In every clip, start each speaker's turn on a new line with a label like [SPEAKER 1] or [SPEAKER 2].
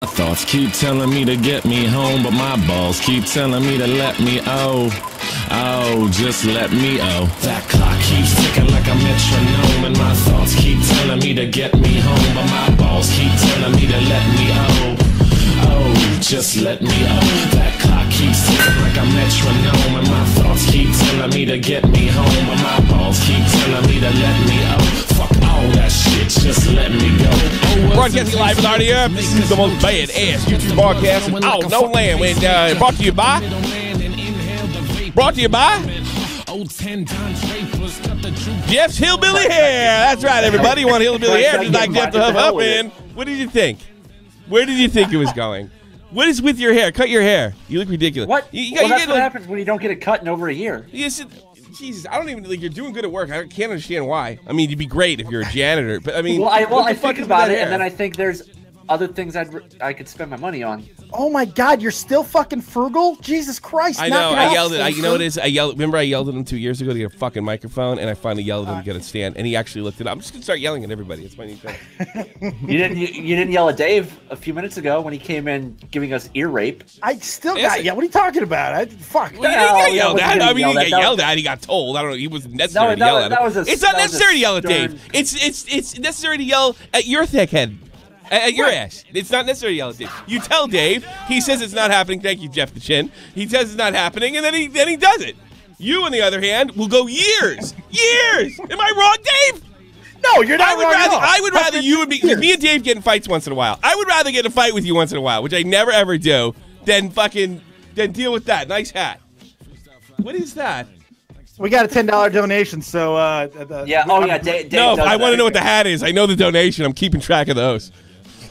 [SPEAKER 1] Thoughts keep telling me to get me home, but my balls keep telling me to let me just let me That clock keeps ticking like a metronome, and my thoughts keep telling me to get me home, but my balls keep telling me to let me just let me That clock keeps ticking like a metronome, and my thoughts keep telling me to get me home, but my balls keep telling me to let me Fuck all that shit, just let me go.
[SPEAKER 2] Broadcasting live with RDF. This is the most badass YouTube broadcast in all no land. When brought to you by Jeff's Hillbilly Hair. That's right, everybody. You want hillbilly hair just like Jeff the Huffman. What did you think? Where did you think it was going? What is with your hair? Cut your hair. You look ridiculous.
[SPEAKER 3] What? That's what happens when you don't get it cut in over a year.
[SPEAKER 2] Yes, Jesus, I don't even like. You're doing good at work. I can't understand why. I mean, you'd be great if you're a janitor, but I mean,
[SPEAKER 3] I think about it, and then I think there's other things I could spend my money on.
[SPEAKER 4] Oh my God, you're still fucking frugal? Jesus Christ!
[SPEAKER 2] I know. I yelled at. You know what it is? Remember, I yelled at him 2 years ago to get a fucking microphone, and I finally yelled at him to get a stand, and he actually looked it up. I'm just gonna start yelling at everybody. It's my new thing.
[SPEAKER 3] You didn't yell at Dave a few minutes ago when he came in giving us ear rape.
[SPEAKER 4] I still got yelled. What are you talking about? Fuck.
[SPEAKER 2] Well, he got yelled at. I mean, he got yelled at. He got told. I don't know. He wasn't necessary to yell at him. It's not necessary to yell at Dave. It's necessary to yell at your thick head. At your ass. It's not necessary to yell at Dave. You tell Dave. He says it's not happening. Thank you, Jeff the Chin. He says it's not happening, and then he does it. You, on the other hand, will go years. Years. Am I wrong, Dave?
[SPEAKER 4] No, you're not wrong at all.
[SPEAKER 2] I would rather you and me and Dave get in fights once in a while. I would rather get in a fight with you once in a while, which I never ever do, than deal with that. Nice hat. What is that?
[SPEAKER 4] We got a $10 donation, so
[SPEAKER 3] Dave.
[SPEAKER 2] No, I want to know what the hat is. I know the donation. I'm keeping track of those.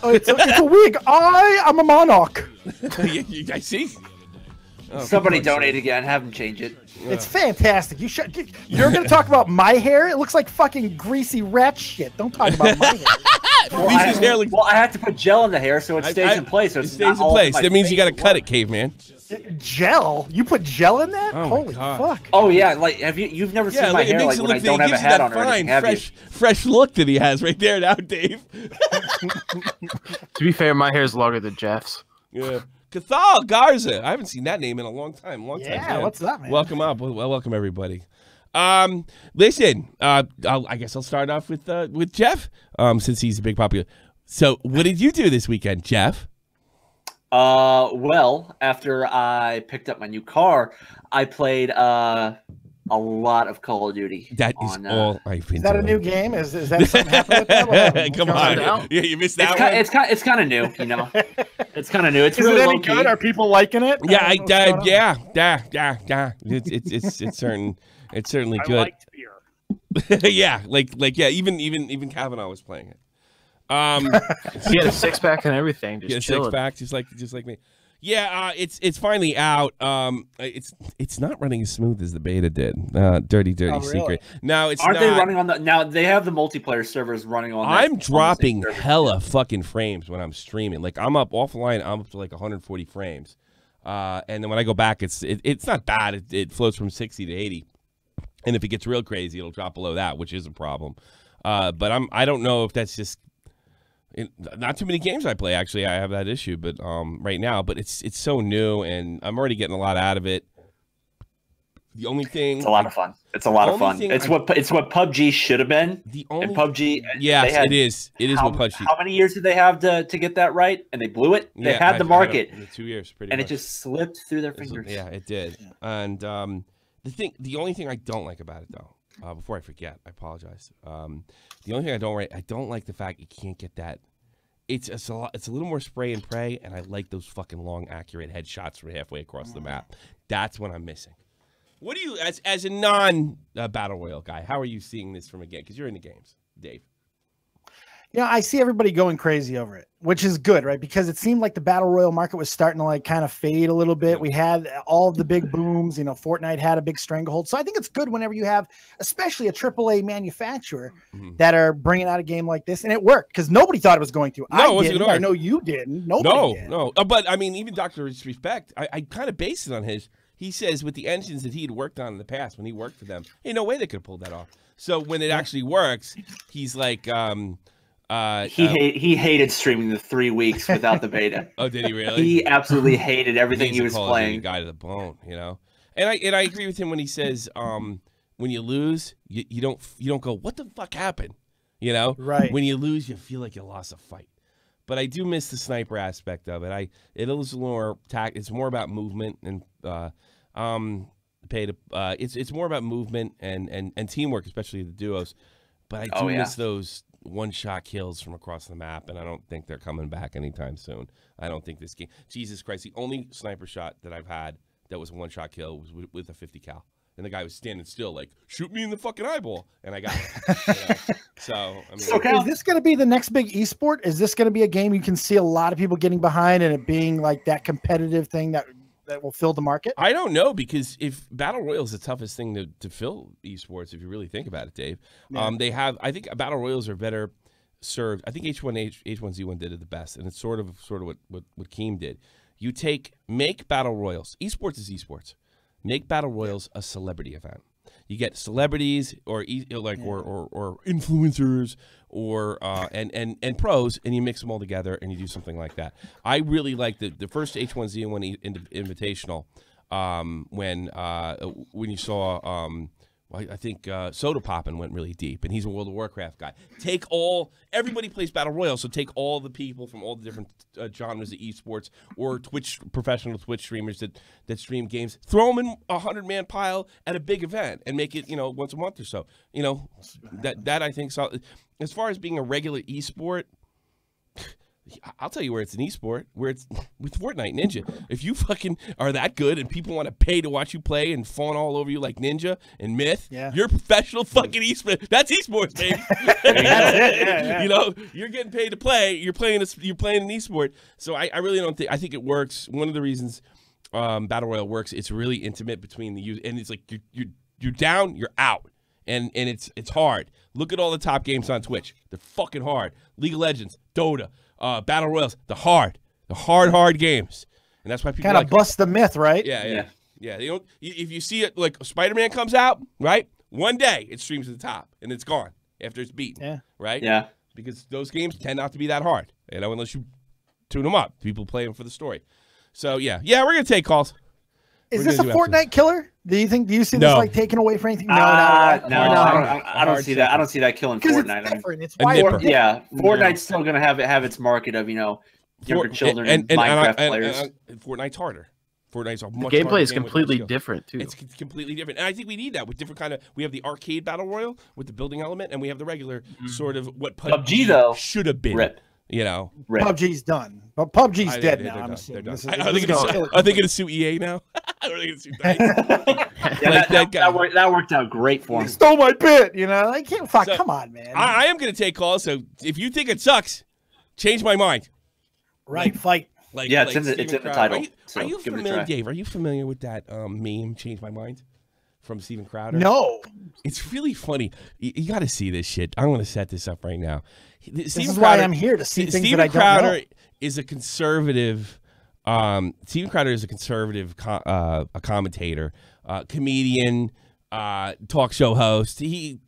[SPEAKER 4] Oh, it's a wig. I am a monarch.
[SPEAKER 2] I see. Oh,
[SPEAKER 3] somebody donate again. Have them change it.
[SPEAKER 4] It's fantastic. You're going to talk about my hair? It looks like fucking greasy rat shit. Don't talk about my hair.
[SPEAKER 3] I have to put gel in the hair so it stays in place. So it
[SPEAKER 2] stays in place. That means you got to cut it, caveman.
[SPEAKER 4] Gel? You put gel in that?
[SPEAKER 2] Oh,
[SPEAKER 4] holy fuck!
[SPEAKER 3] Oh yeah, like you've never seen my hair like when I don't have a hat on or anything, have you?
[SPEAKER 2] Fresh look that he has right there now, Dave.
[SPEAKER 5] To be fair, my hair is longer than Jeff's.
[SPEAKER 2] Yeah. Cathal Garza. I haven't seen that name in a long time.
[SPEAKER 4] Yeah, what's up, man?
[SPEAKER 2] Welcome up. Well, welcome everybody. Listen, I guess I'll start off with Jeff, since he's a big popular. So, what did you do this weekend, Jeff?
[SPEAKER 3] Well, after I picked up my new car, I played a lot of Call of Duty.
[SPEAKER 2] That is all I've been doing.
[SPEAKER 4] Is that a new game? Is that something happening with that?
[SPEAKER 2] Come on. Yeah, you missed that one.
[SPEAKER 3] It's kind of new, you know. It's kind of new. It's
[SPEAKER 4] is
[SPEAKER 3] really
[SPEAKER 4] it any good? Are people liking it?
[SPEAKER 2] Yeah, it's certainly good.
[SPEAKER 4] I liked beer.
[SPEAKER 2] Yeah, even Kavanaugh was playing it.
[SPEAKER 5] He had a six-pack and everything. Just
[SPEAKER 2] six-pack, just like me. Yeah, it's finally out. It's not running as smooth as the beta did. Dirty secret. Now it's
[SPEAKER 3] Aren't they running on the now? They have the multiplayer servers running on.
[SPEAKER 2] I'm dropping hella fucking frames when I'm streaming. Like I'm up offline. I'm up to like 140 frames, and then when I go back, it's not bad. It floats from 60 to 80, and if it gets real crazy, it'll drop below that, which is a problem. But I don't know if that's just. Not too many games I play, actually. I have that issue, but right now. But it's so new, and I'm already getting a lot out of it. The only thing,
[SPEAKER 3] it's a lot of fun. It's a lot of fun. It's what PUBG should have been. And PUBG,
[SPEAKER 2] yes, it is. It is what PUBG.
[SPEAKER 3] How many years did they have to get that right? And they blew it. They had the market.
[SPEAKER 2] 2 years, pretty
[SPEAKER 3] and
[SPEAKER 2] much.
[SPEAKER 3] it just slipped through their fingers.
[SPEAKER 2] Yeah, it did. Yeah. And the only thing I don't like about it, though. Before I forget, I apologize. The only thing I don't like the fact you can't get that. It's a little more spray and pray, and I like those fucking long, accurate headshots from halfway across the map. That's what I'm missing. What do you, as a non-battle royale guy, how are you seeing this from a game? Because you're in the games, Dave.
[SPEAKER 4] Yeah, I see everybody going crazy over it, which is good, right? Because it seemed like the battle royale market was starting to like kind of fade a little bit. We had all of the big booms, you know, Fortnite had a big stranglehold. So I think it's good whenever you have, especially a AAA manufacturer that are bringing out a game like this, and it worked because nobody thought it was going to.
[SPEAKER 2] No,
[SPEAKER 4] I didn't. I know you didn't. Nobody did.
[SPEAKER 2] No. But I mean, even Dr. Respect, I kind of based it on his. He says with the engines that he had worked on in the past when he worked for them, ain't no way they could have pulled that off. So when it actually works, he's like,
[SPEAKER 3] He hated streaming the 3 weeks without the beta.
[SPEAKER 2] Oh, did he really?
[SPEAKER 3] He absolutely hated everything he was
[SPEAKER 2] Call of
[SPEAKER 3] playing.
[SPEAKER 2] Duty guy to the bone, you know. And I agree with him when he says, when you lose, you don't go, what the fuck happened, you know?
[SPEAKER 4] Right.
[SPEAKER 2] When you lose, you feel like you lost a fight. But I do miss the sniper aspect of it. It is more it's more about movement and it's more about movement and teamwork, especially the duos. But I do miss those one-shot kills from across the map, and I don't think they're coming back anytime soon. I don't think this game. Jesus Christ, the only sniper shot that I've had that was a one-shot kill was with a 50 cal. And the guy was standing still, like, shoot me in the fucking eyeball, and I got it. You know? So, I mean,
[SPEAKER 4] is this going to be the next big esport? Is this going to be a game you can see a lot of people getting behind and it being like that competitive thing that will fill the market?
[SPEAKER 2] I don't know, because if Battle Royale is the toughest thing to fill esports, if you really think about it, Dave. Yeah. I think Battle Royals are better served. I think H1Z1 did it the best, and it's sort of what Keem did. You make Battle Royals. Esports is esports. Make Battle Royals a celebrity event. You get celebrities or influencers or and pros, and you mix them all together and you do something like that. I really like the first H1Z1 Invitational when you saw I think Soda Poppin went really deep, and he's a World of Warcraft guy. Everybody plays Battle Royale, so take all the people from all the different genres of esports or professional Twitch streamers that stream games, throw them in a 100-man pile at a big event, and make it once a month or so. That I think so. As far as being a regular esport, I'll tell you where it's an esport, where it's with Fortnite Ninja. If you fucking are that good and people want to pay to watch you play and fawn all over you like Ninja and Myth, you're a professional fucking esport. That's esports, baby. Yeah. You know, you're getting paid to play. You're playing an esport. So I really don't think. I think it works. One of the reasons Battle Royale works, it's really intimate between the users, and it's like you're down, you're out. And it's hard. Look at all the top games on Twitch. They're fucking hard. League of Legends, Dota, Battle Royals, the hard games, and that's why people
[SPEAKER 4] kind of bust the myth, right?
[SPEAKER 2] Yeah. They don't. If you see it, like Spider-Man comes out, right? One day it streams to the top, and it's gone after it's beaten.
[SPEAKER 4] Yeah.
[SPEAKER 2] Right.
[SPEAKER 3] Yeah.
[SPEAKER 2] Because those games tend not to be that hard, unless you tune them up. People play them for the story. So yeah, we're gonna take calls.
[SPEAKER 4] Is this a Fortnite killer? Do you see this like taken away for anything? No,
[SPEAKER 3] I don't see that. I don't see that killing Fortnite.
[SPEAKER 4] It's different. It's why
[SPEAKER 3] Fortnite's still gonna have its market of younger children and Minecraft players.
[SPEAKER 2] Fortnite's harder. Fortnite's a much
[SPEAKER 5] gameplay is completely different too.
[SPEAKER 2] It's completely different, and I think we need that with different kind of. We have the arcade battle royal with the building element, and we have the regular sort of what
[SPEAKER 3] PUBG though
[SPEAKER 2] should have been.
[SPEAKER 3] Rip.
[SPEAKER 4] PUBG's done, but PUBG's dead now. I'm
[SPEAKER 2] assuming. Are they going to sue EA now? Are they going to sue Dice?
[SPEAKER 3] that worked out great for him.
[SPEAKER 4] He stole my bit. I can't. Fuck. Come on, man.
[SPEAKER 2] I am going to take calls. So if you think it sucks, change my mind.
[SPEAKER 4] Right. Fight.
[SPEAKER 3] It's in the title.
[SPEAKER 2] Are you familiar, Dave? Are you familiar with that meme? Change my mind. From Steven Crowder?
[SPEAKER 4] No.
[SPEAKER 2] It's really funny. You got to see this shit. I'm going to set this up right now.
[SPEAKER 4] This is why I'm here, to see things that I don't know.
[SPEAKER 2] Steven Crowder is a conservative. Steven Crowder is a conservative a commentator, comedian, talk show host. He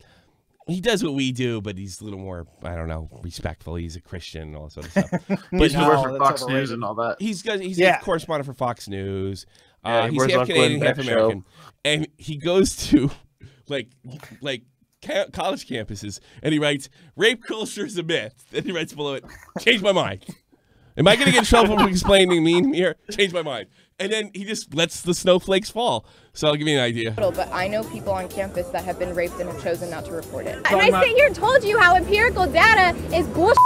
[SPEAKER 2] does what we do, but he's a little more, I don't know, respectful. He's a Christian and all that sort of stuff.
[SPEAKER 5] But he works for Fox News and all that.
[SPEAKER 2] He's a correspondent for Fox News. He's half Canadian, half American, and he goes to like college campuses, and he writes, "Rape culture is a myth." Then he writes below it, "Change my mind." Am I going to get in trouble for explaining meme here? Change my mind. And then he just lets the snowflakes fall. So I'll give you an idea.
[SPEAKER 6] But I know people on campus that have been raped and have chosen not to report it. And I sit here and told you how empirical data is bullshit.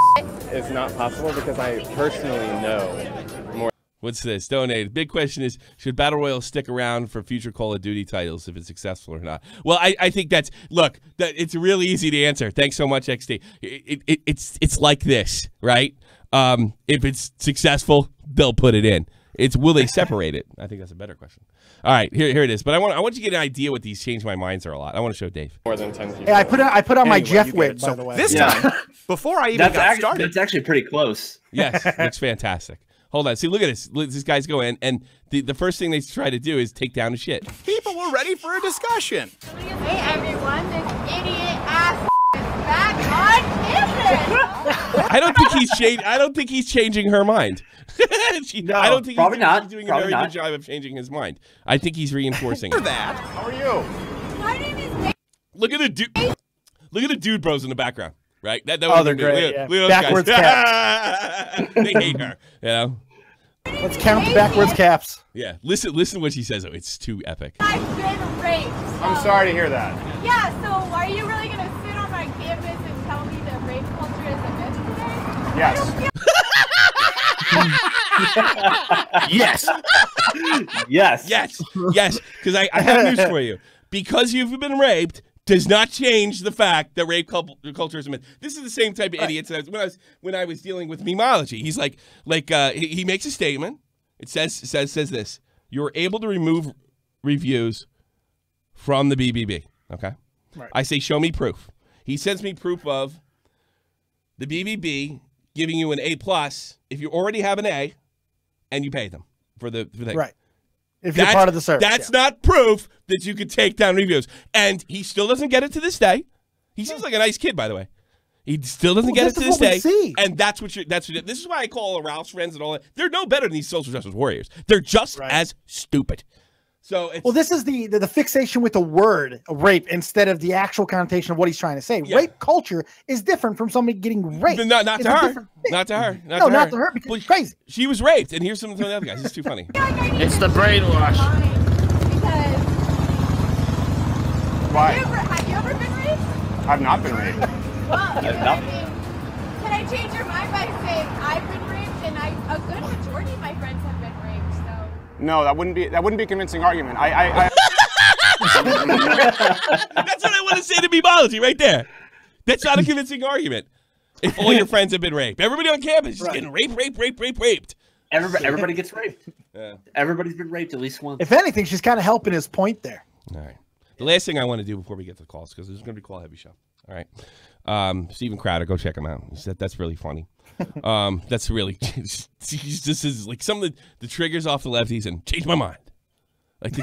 [SPEAKER 7] It's not possible because I personally know more.
[SPEAKER 2] What's this? Donate. Big question is, should Battle Royale stick around for future Call of Duty titles if it's successful or not? Well, I think it's really easy to answer. Thanks so much, XD. It's like this, right? If it's successful, they'll put it in. Will they separate it? I think that's a better question. All right, here it is. But I want you to get an idea what these change my minds are a lot. I want to show Dave.
[SPEAKER 7] More than 10 people.
[SPEAKER 4] Yeah, I put on my Jeff wig, by the way.
[SPEAKER 8] This time, before I even got started.
[SPEAKER 3] That's actually pretty close.
[SPEAKER 2] Yes, looks fantastic. Hold on. See, look at this. These guys go in, and the first thing they try to do is take down the shit.
[SPEAKER 8] People were ready for a discussion.
[SPEAKER 6] Hey, everyone, this idiot ass is back on campus.
[SPEAKER 2] I don't think he's changing her mind.
[SPEAKER 3] No,
[SPEAKER 2] I don't think
[SPEAKER 3] probably not.
[SPEAKER 2] He's doing
[SPEAKER 3] probably
[SPEAKER 2] a very
[SPEAKER 3] not.
[SPEAKER 2] good job of changing his mind. I think he's reinforcing it.
[SPEAKER 8] that. How are you?
[SPEAKER 6] My name is
[SPEAKER 2] Look at the dude. Look at the dude bros in the background. Right? That
[SPEAKER 4] Oh, they're great.
[SPEAKER 2] Look
[SPEAKER 4] Yeah.
[SPEAKER 2] at
[SPEAKER 4] Backwards
[SPEAKER 2] those
[SPEAKER 4] caps.
[SPEAKER 2] guys. They hate her. You know?
[SPEAKER 4] Let's count the backwards caps.
[SPEAKER 2] Yeah. Listen to what she says. Oh, it's too epic.
[SPEAKER 6] I've been raped.
[SPEAKER 8] I'm sorry to hear that.
[SPEAKER 6] Yeah, so are you really going to sit on my campus and tell me that rape culture is a myth today?
[SPEAKER 8] Yes.
[SPEAKER 3] Yes. Yes.
[SPEAKER 2] Yes. Because I have news for you. Because you've been raped does not change the fact that rape culture is a myth. This is the same type of idiots that when I was dealing with memology. He's like he makes a statement. It says this: you're able to remove reviews from the BBB. Okay.
[SPEAKER 4] Right.
[SPEAKER 2] I say, show me proof. He sends me proof of the BBB giving you an A+ if you already have an A, and you pay them for the thing.
[SPEAKER 4] Right. If you're part of the service.
[SPEAKER 2] That's not proof that you could take down reviews. And he still doesn't get it to this day. He seems like a nice kid, by the way. He still doesn't get it to this day. And that's what this is why I call Ralph's friends and all that. They're no better than these social justice warriors. They're just as stupid. So it's,
[SPEAKER 4] well, this is the fixation with the word rape instead of the actual connotation of what he's trying to say. Yeah. Rape culture is different from somebody getting raped.
[SPEAKER 2] Not to her. Not to her.
[SPEAKER 4] No, not to her because it's crazy.
[SPEAKER 2] She was raped, and here's some of the other guys. It's too funny.
[SPEAKER 5] It's the brainwash.
[SPEAKER 8] Why?
[SPEAKER 6] Have you ever been raped?
[SPEAKER 8] I've not been raped.
[SPEAKER 6] Well, can I change your mind by saying I've been raped, and a good majority of my friends have been raped, so.
[SPEAKER 8] No, that wouldn't be a convincing argument.
[SPEAKER 2] That's what I want to say to memology right there. That's not a convincing argument. If all your friends have been raped, everybody on campus is getting raped.
[SPEAKER 3] Everybody gets raped. Yeah. Everybody's been raped at least once.
[SPEAKER 4] If anything, she's kind of helping his point there.
[SPEAKER 2] All right. The last thing I want to do before we get to the calls, because this is going to be a call-heavy show. All right. Stephen Crowder, go check him out. He said that's really funny. That's really this is like some of the triggers off the lefties and change my mind. Like so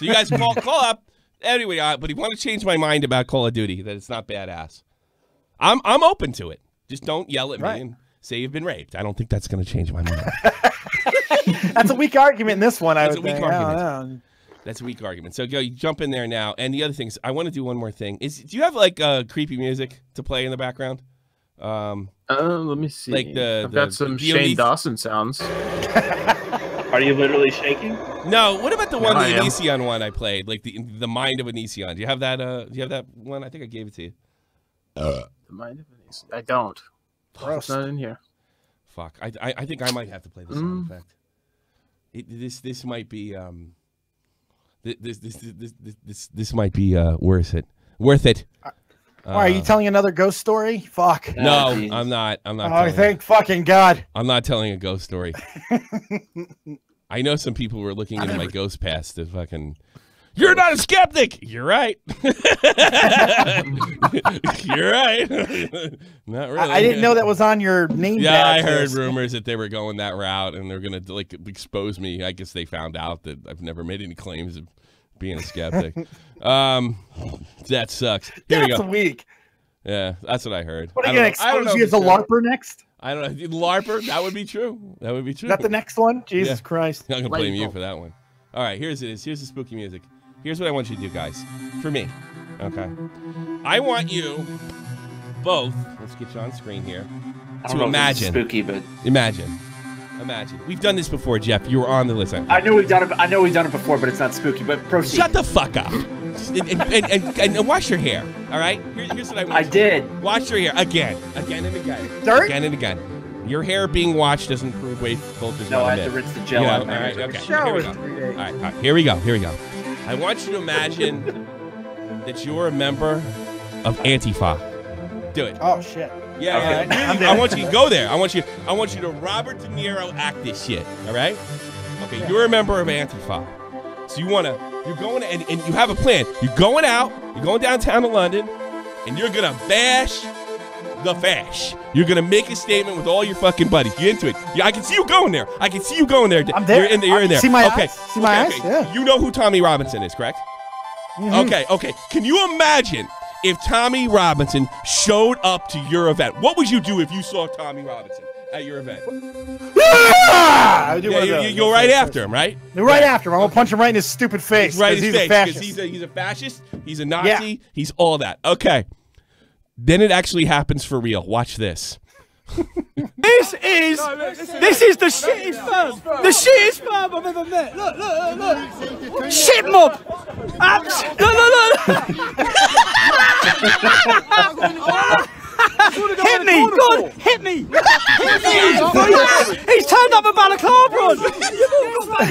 [SPEAKER 2] you guys call up anyway. But if you want to change my mind about Call of Duty, that it's not badass, I'm open to it. Just don't yell at me and say you've been raped. I don't think that's going to change my mind.
[SPEAKER 4] That's a weak argument in this one.
[SPEAKER 2] That's a weak argument. That's a weak argument. So you jump in there now. And the other thing is, I want to do one more thing. Do you have like creepy music to play in the background?
[SPEAKER 5] Let me see.
[SPEAKER 2] Like
[SPEAKER 5] I've got some Shane Dawson sounds.
[SPEAKER 3] Are you literally shaking?
[SPEAKER 2] No. What about the one, the Elysion one I played? Like the Mind of Elysion. Do you have that? Do you have that one? I think I gave it to you.
[SPEAKER 5] The Mind of Elysion. I don't. It's not in here.
[SPEAKER 2] Fuck. I think I might have to play this sound effect. This might be this might be worth it.
[SPEAKER 4] Are you telling another ghost story? Fuck.
[SPEAKER 2] No, I'm not.
[SPEAKER 4] Oh, thank fucking God.
[SPEAKER 2] I'm not telling a ghost story. I know some people were looking into my ghost past to fucking. You're not a skeptic. You're right. You're right. Not really.
[SPEAKER 4] I didn't know that was on your name.
[SPEAKER 2] Yeah, I heard rumors that they were going that route and they're gonna like expose me. I guess they found out that I've never made any claims of being a skeptic. That sucks. Here we go.
[SPEAKER 4] That's weak.
[SPEAKER 2] Yeah, that's what I heard.
[SPEAKER 4] What are you gonna expose you as a LARPer next?
[SPEAKER 2] I don't know. LARPer? That would be true. That would be true.
[SPEAKER 4] Is that the next one? Jesus Christ.
[SPEAKER 2] I'm gonna blame you for that one. All right, here's the spooky music. Here's what I want you to do, guys. For me, okay? I want you both. Let's get you on screen here. To imagine.
[SPEAKER 3] Spooky, but
[SPEAKER 2] imagine. We've done this before, Jeff. You were on the list.
[SPEAKER 3] I know we've done it before, but it's not spooky. But proceed.
[SPEAKER 2] Shut the fuck up. and wash your hair. All right. Here's what I want.
[SPEAKER 3] I did.
[SPEAKER 2] Wash your hair again and again.
[SPEAKER 4] Dirt?
[SPEAKER 2] Again and again. Your hair being washed doesn't prove rape culture's
[SPEAKER 3] No,
[SPEAKER 2] not
[SPEAKER 3] I have to rinse the gel out.
[SPEAKER 2] All right. Okay. Here we go. All right. Here we go. I want you to imagine that you're a member of Antifa. Do it.
[SPEAKER 4] Oh shit.
[SPEAKER 2] Yeah,
[SPEAKER 4] okay.
[SPEAKER 2] Really, I want you to go there. I want you to Robert De Niro act this shit. All right? Okay, you're a member of Antifa. So you're going and you have a plan. You're going downtown to London, and you're gonna bash the fash. You're gonna make a statement with all your fucking buddies. You into it? Yeah, I can see you going there. I'm there. You're in there.
[SPEAKER 4] See my
[SPEAKER 2] eyes?
[SPEAKER 4] See my eyes? Yeah.
[SPEAKER 2] You know who Tommy Robinson is, correct?
[SPEAKER 4] Mm-hmm.
[SPEAKER 2] Okay. Can you imagine if Tommy Robinson showed up to your event, what would you do if you saw Tommy Robinson at your event?
[SPEAKER 4] I do
[SPEAKER 2] You go right after him, right?
[SPEAKER 4] Right after him. I'm gonna punch him right in his stupid face.
[SPEAKER 2] Right in his
[SPEAKER 4] he's
[SPEAKER 2] face.
[SPEAKER 4] a fascist.
[SPEAKER 2] He's a fascist. He's a Nazi. He's all that. Okay. Then it actually happens for real. Watch this.
[SPEAKER 9] This is the shittest firm. The shittest firm I've ever met. Look. Shit mob. Hit me! God, hit me! He's turned up a balaclava on! You've all got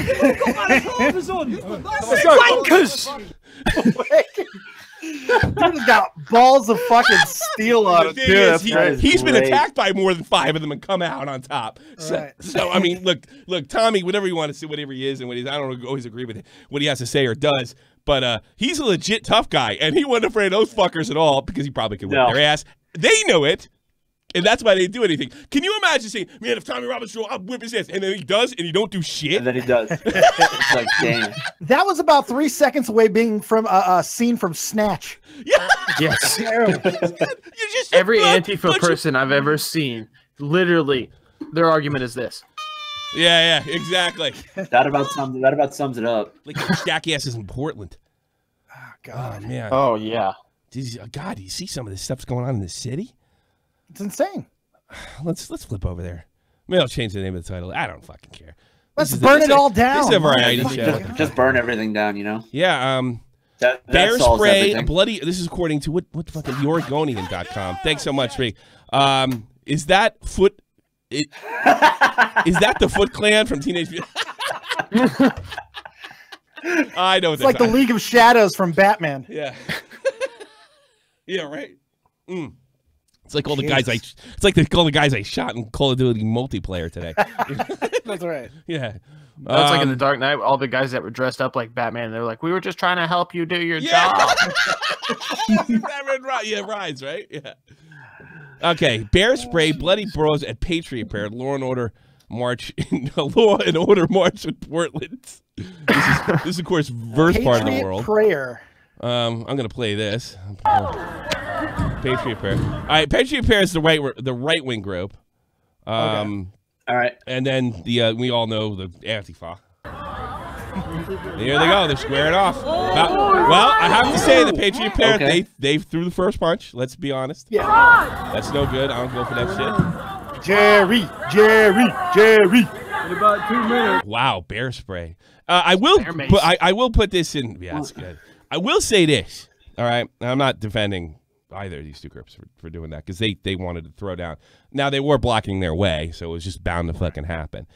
[SPEAKER 9] balaclavas on! Wankers!
[SPEAKER 4] Dude's got balls of fucking steel on him.
[SPEAKER 2] Dude, he's been attacked by more than 5 of them and come out on top. So I mean, look, Tommy, whatever you want to say, whatever he is and what he's, I don't always agree with what he has to say or does, but he's a legit tough guy, and he wasn't afraid of those fuckers at all because he probably could whip their ass. They know it, and that's why they do anything. Can you imagine saying, man, if Tommy Robinson I'll whip his ass, and then he does, and he don't do shit?
[SPEAKER 3] And then he does. It's like, damn.
[SPEAKER 4] That was about 3 seconds away being from a scene from Snatch.
[SPEAKER 2] Yeah.
[SPEAKER 5] Yes.
[SPEAKER 2] Just
[SPEAKER 5] Every Antifa person I've ever seen, literally, their argument is this.
[SPEAKER 2] Yeah, exactly.
[SPEAKER 3] That about sums it up.
[SPEAKER 2] Like jackasses in Portland.
[SPEAKER 4] Oh, God.
[SPEAKER 2] Oh, man.
[SPEAKER 5] Oh, yeah.
[SPEAKER 2] God, do you see some of this stuff's going on in the city?
[SPEAKER 4] It's insane.
[SPEAKER 2] Let's flip over there. Maybe I'll change the name of the title. I don't fucking care.
[SPEAKER 4] Let's burn it all down.
[SPEAKER 2] This is a variety show.
[SPEAKER 3] Just burn everything down, you know?
[SPEAKER 2] Yeah,
[SPEAKER 3] that
[SPEAKER 2] bear
[SPEAKER 3] solves
[SPEAKER 2] spray,
[SPEAKER 3] everything.
[SPEAKER 2] bloody. This is according to what fucking TheOregonian.com. Thanks so much, Rick. Is that Foot? Is that the Foot Clan from Teenage Mutant? I know.
[SPEAKER 4] It's like the League of Shadows from Batman.
[SPEAKER 2] Yeah. Yeah. Right. It's like all the guys It's like all the guys I shot in Call of Duty multiplayer today.
[SPEAKER 4] That's right.
[SPEAKER 2] Yeah.
[SPEAKER 5] That's like in the Dark Knight, all the guys that were dressed up like Batman, they were like, we were just trying to help you do your job.
[SPEAKER 2] Yeah, rides, right? Yeah. Okay, bear spray, bloody bros at Patriot Prayer, Law and Order March in March in Portland. This is of course Versts part of the world.
[SPEAKER 4] Prayer.
[SPEAKER 2] I'm gonna play this. Patriot Prayer. All right, Patriot Prayer is the right wing group.
[SPEAKER 3] All right,
[SPEAKER 2] and then the we all know the Antifa. Here they go. They're squaring off. Well, I have to say the Patriot Prayer they threw the first punch. Let's be honest.
[SPEAKER 4] Yeah.
[SPEAKER 2] That's no good. I don't go for that shit.
[SPEAKER 4] Jerry.
[SPEAKER 9] In about 2 minutes.
[SPEAKER 2] Wow, bear spray. I will put this in. Yeah, that's good. I will say this. All right, I'm not defending either of these two groups for doing that because they wanted to throw down. Now they were blocking their way, so it was just bound to fucking happen.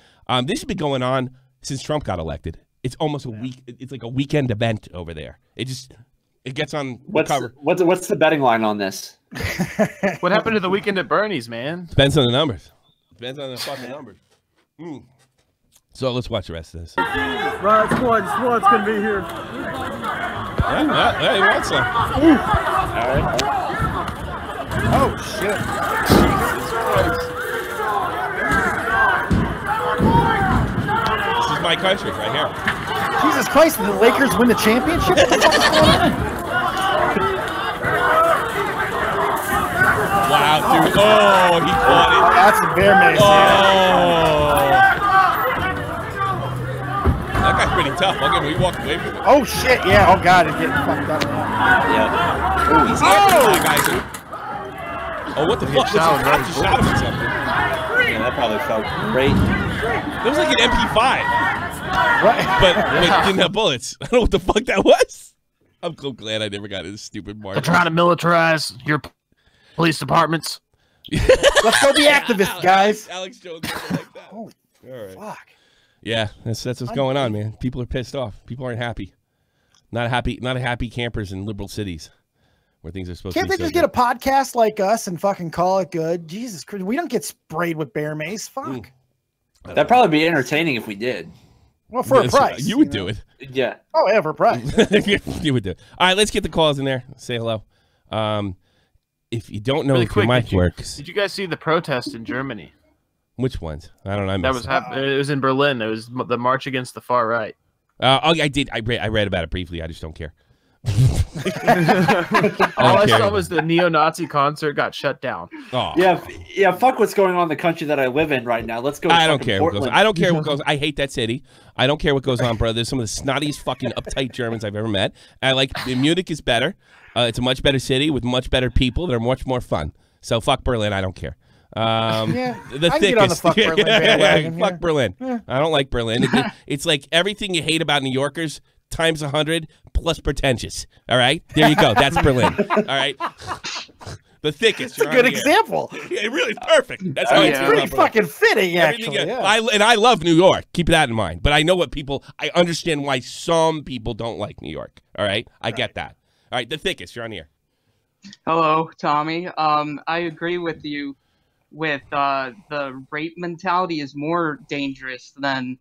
[SPEAKER 2] This has been going on since Trump got elected. It's almost a week. It's like a weekend event over there. It gets on cover.
[SPEAKER 3] What's the betting line on this?
[SPEAKER 5] What happened to the weekend at Bernie's, man?
[SPEAKER 2] Depends on the numbers. Depends on the fucking numbers. So let's watch the rest of this.
[SPEAKER 9] Right, squad's gonna be here.
[SPEAKER 2] Hey, what's some?
[SPEAKER 3] All right.
[SPEAKER 4] Oh shit.
[SPEAKER 2] This is my country right here.
[SPEAKER 4] Jesus Christ, did the Lakers win the championship? What the fuck is going on?
[SPEAKER 2] Wow, dude. Oh, he caught it.
[SPEAKER 4] That's a bear mace.
[SPEAKER 2] That guy's pretty tough. I'll give him. He walked away from it.
[SPEAKER 4] Oh shit, yeah. Oh god, it's getting fucked up now.
[SPEAKER 3] Yeah.
[SPEAKER 2] He's guys. Oh, what the fuck? I just shot him or something.
[SPEAKER 3] Yeah, that probably felt great.
[SPEAKER 2] It was like an MP5.
[SPEAKER 4] Right.
[SPEAKER 2] But it didn't have bullets. I don't know what the fuck that was. I'm so glad I never got in this stupid mark.
[SPEAKER 5] They're trying to militarize your police departments.
[SPEAKER 4] Let's go be activists, guys.
[SPEAKER 2] Alex Jones like that.
[SPEAKER 4] Holy fuck.
[SPEAKER 2] Yeah, that's what's going on, man. People are pissed off. People aren't happy. Not happy campers in liberal cities where things are supposed to be.
[SPEAKER 4] Can't they just get a podcast like us and fucking call it good? Jesus Christ, we don't get sprayed with bear mace. Fuck.
[SPEAKER 3] That'd probably be entertaining if we did.
[SPEAKER 4] Well, for a price.
[SPEAKER 2] You would do it.
[SPEAKER 3] Yeah.
[SPEAKER 4] Oh, yeah, for a price.
[SPEAKER 2] You would do it. All right, let's get the calls in there. Say hello. If you don't know
[SPEAKER 5] Really
[SPEAKER 2] if your
[SPEAKER 5] quick,
[SPEAKER 2] mic works.
[SPEAKER 5] Did you guys see the protest in Germany?
[SPEAKER 2] Which ones? I don't know.
[SPEAKER 5] It was in Berlin. It was the march against the far right.
[SPEAKER 2] Oh, I did. I read about it briefly. I just don't care.
[SPEAKER 5] All I saw was the neo-Nazi concert got shut down.
[SPEAKER 2] Oh.
[SPEAKER 3] Yeah. Fuck what's going on in the country that I live in right now. Let's go.
[SPEAKER 2] I don't care what
[SPEAKER 3] Portland.
[SPEAKER 2] goes. I don't care what goes. I hate that city. I don't care what goes on, brother. There's some of the snottiest, fucking uptight Germans I've ever met. Munich is better. It's a much better city with much better people that are much more fun. So fuck Berlin. I don't care. The
[SPEAKER 4] I can get on the fuck Berlin bandwagon.
[SPEAKER 2] Fuck Berlin. I don't like Berlin. It's like everything you hate about New Yorkers times 100 plus pretentious. All right, there you go. That's Berlin. All right, the thickest.
[SPEAKER 4] It's a good example.
[SPEAKER 2] Yeah, it really is perfect. That's how
[SPEAKER 4] it's pretty fucking fitting, actually.
[SPEAKER 2] I love New York. Keep that in mind. But I know what people. I understand why some people don't like New York. All right, I get that. All right, the thickest. You're on here.
[SPEAKER 10] Hello, Tommy. I agree with you. With the rape mentality is more dangerous than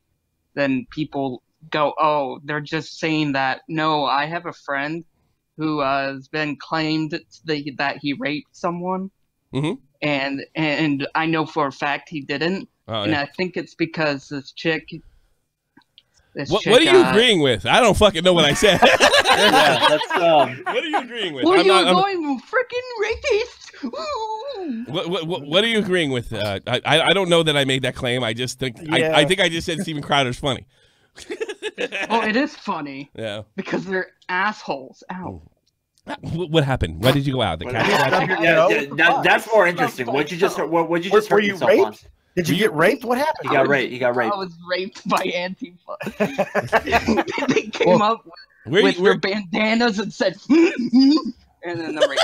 [SPEAKER 10] people go, oh, they're just saying that. No, I have a friend who has been claimed that he raped someone, and I know for a fact he didn't, and I think it's because this chick.
[SPEAKER 2] What are you agreeing with? I don't fucking know what I said.
[SPEAKER 3] What
[SPEAKER 2] are you agreeing with?
[SPEAKER 10] Well, you're going freaking rapist.
[SPEAKER 2] What are you agreeing with? I don't know that I made that claim. I just think I think I just said Steven Crowder's funny.
[SPEAKER 10] Oh, it is funny.
[SPEAKER 2] Yeah.
[SPEAKER 10] Because they're assholes. Ow.
[SPEAKER 2] What happened? Why did you go out?
[SPEAKER 3] That's more interesting. What'd you just hurt yourself on?
[SPEAKER 4] Did you get raped? What happened?
[SPEAKER 3] You got raped.
[SPEAKER 10] I was raped by Antifa. They came up with their bandanas and said, and then the rape.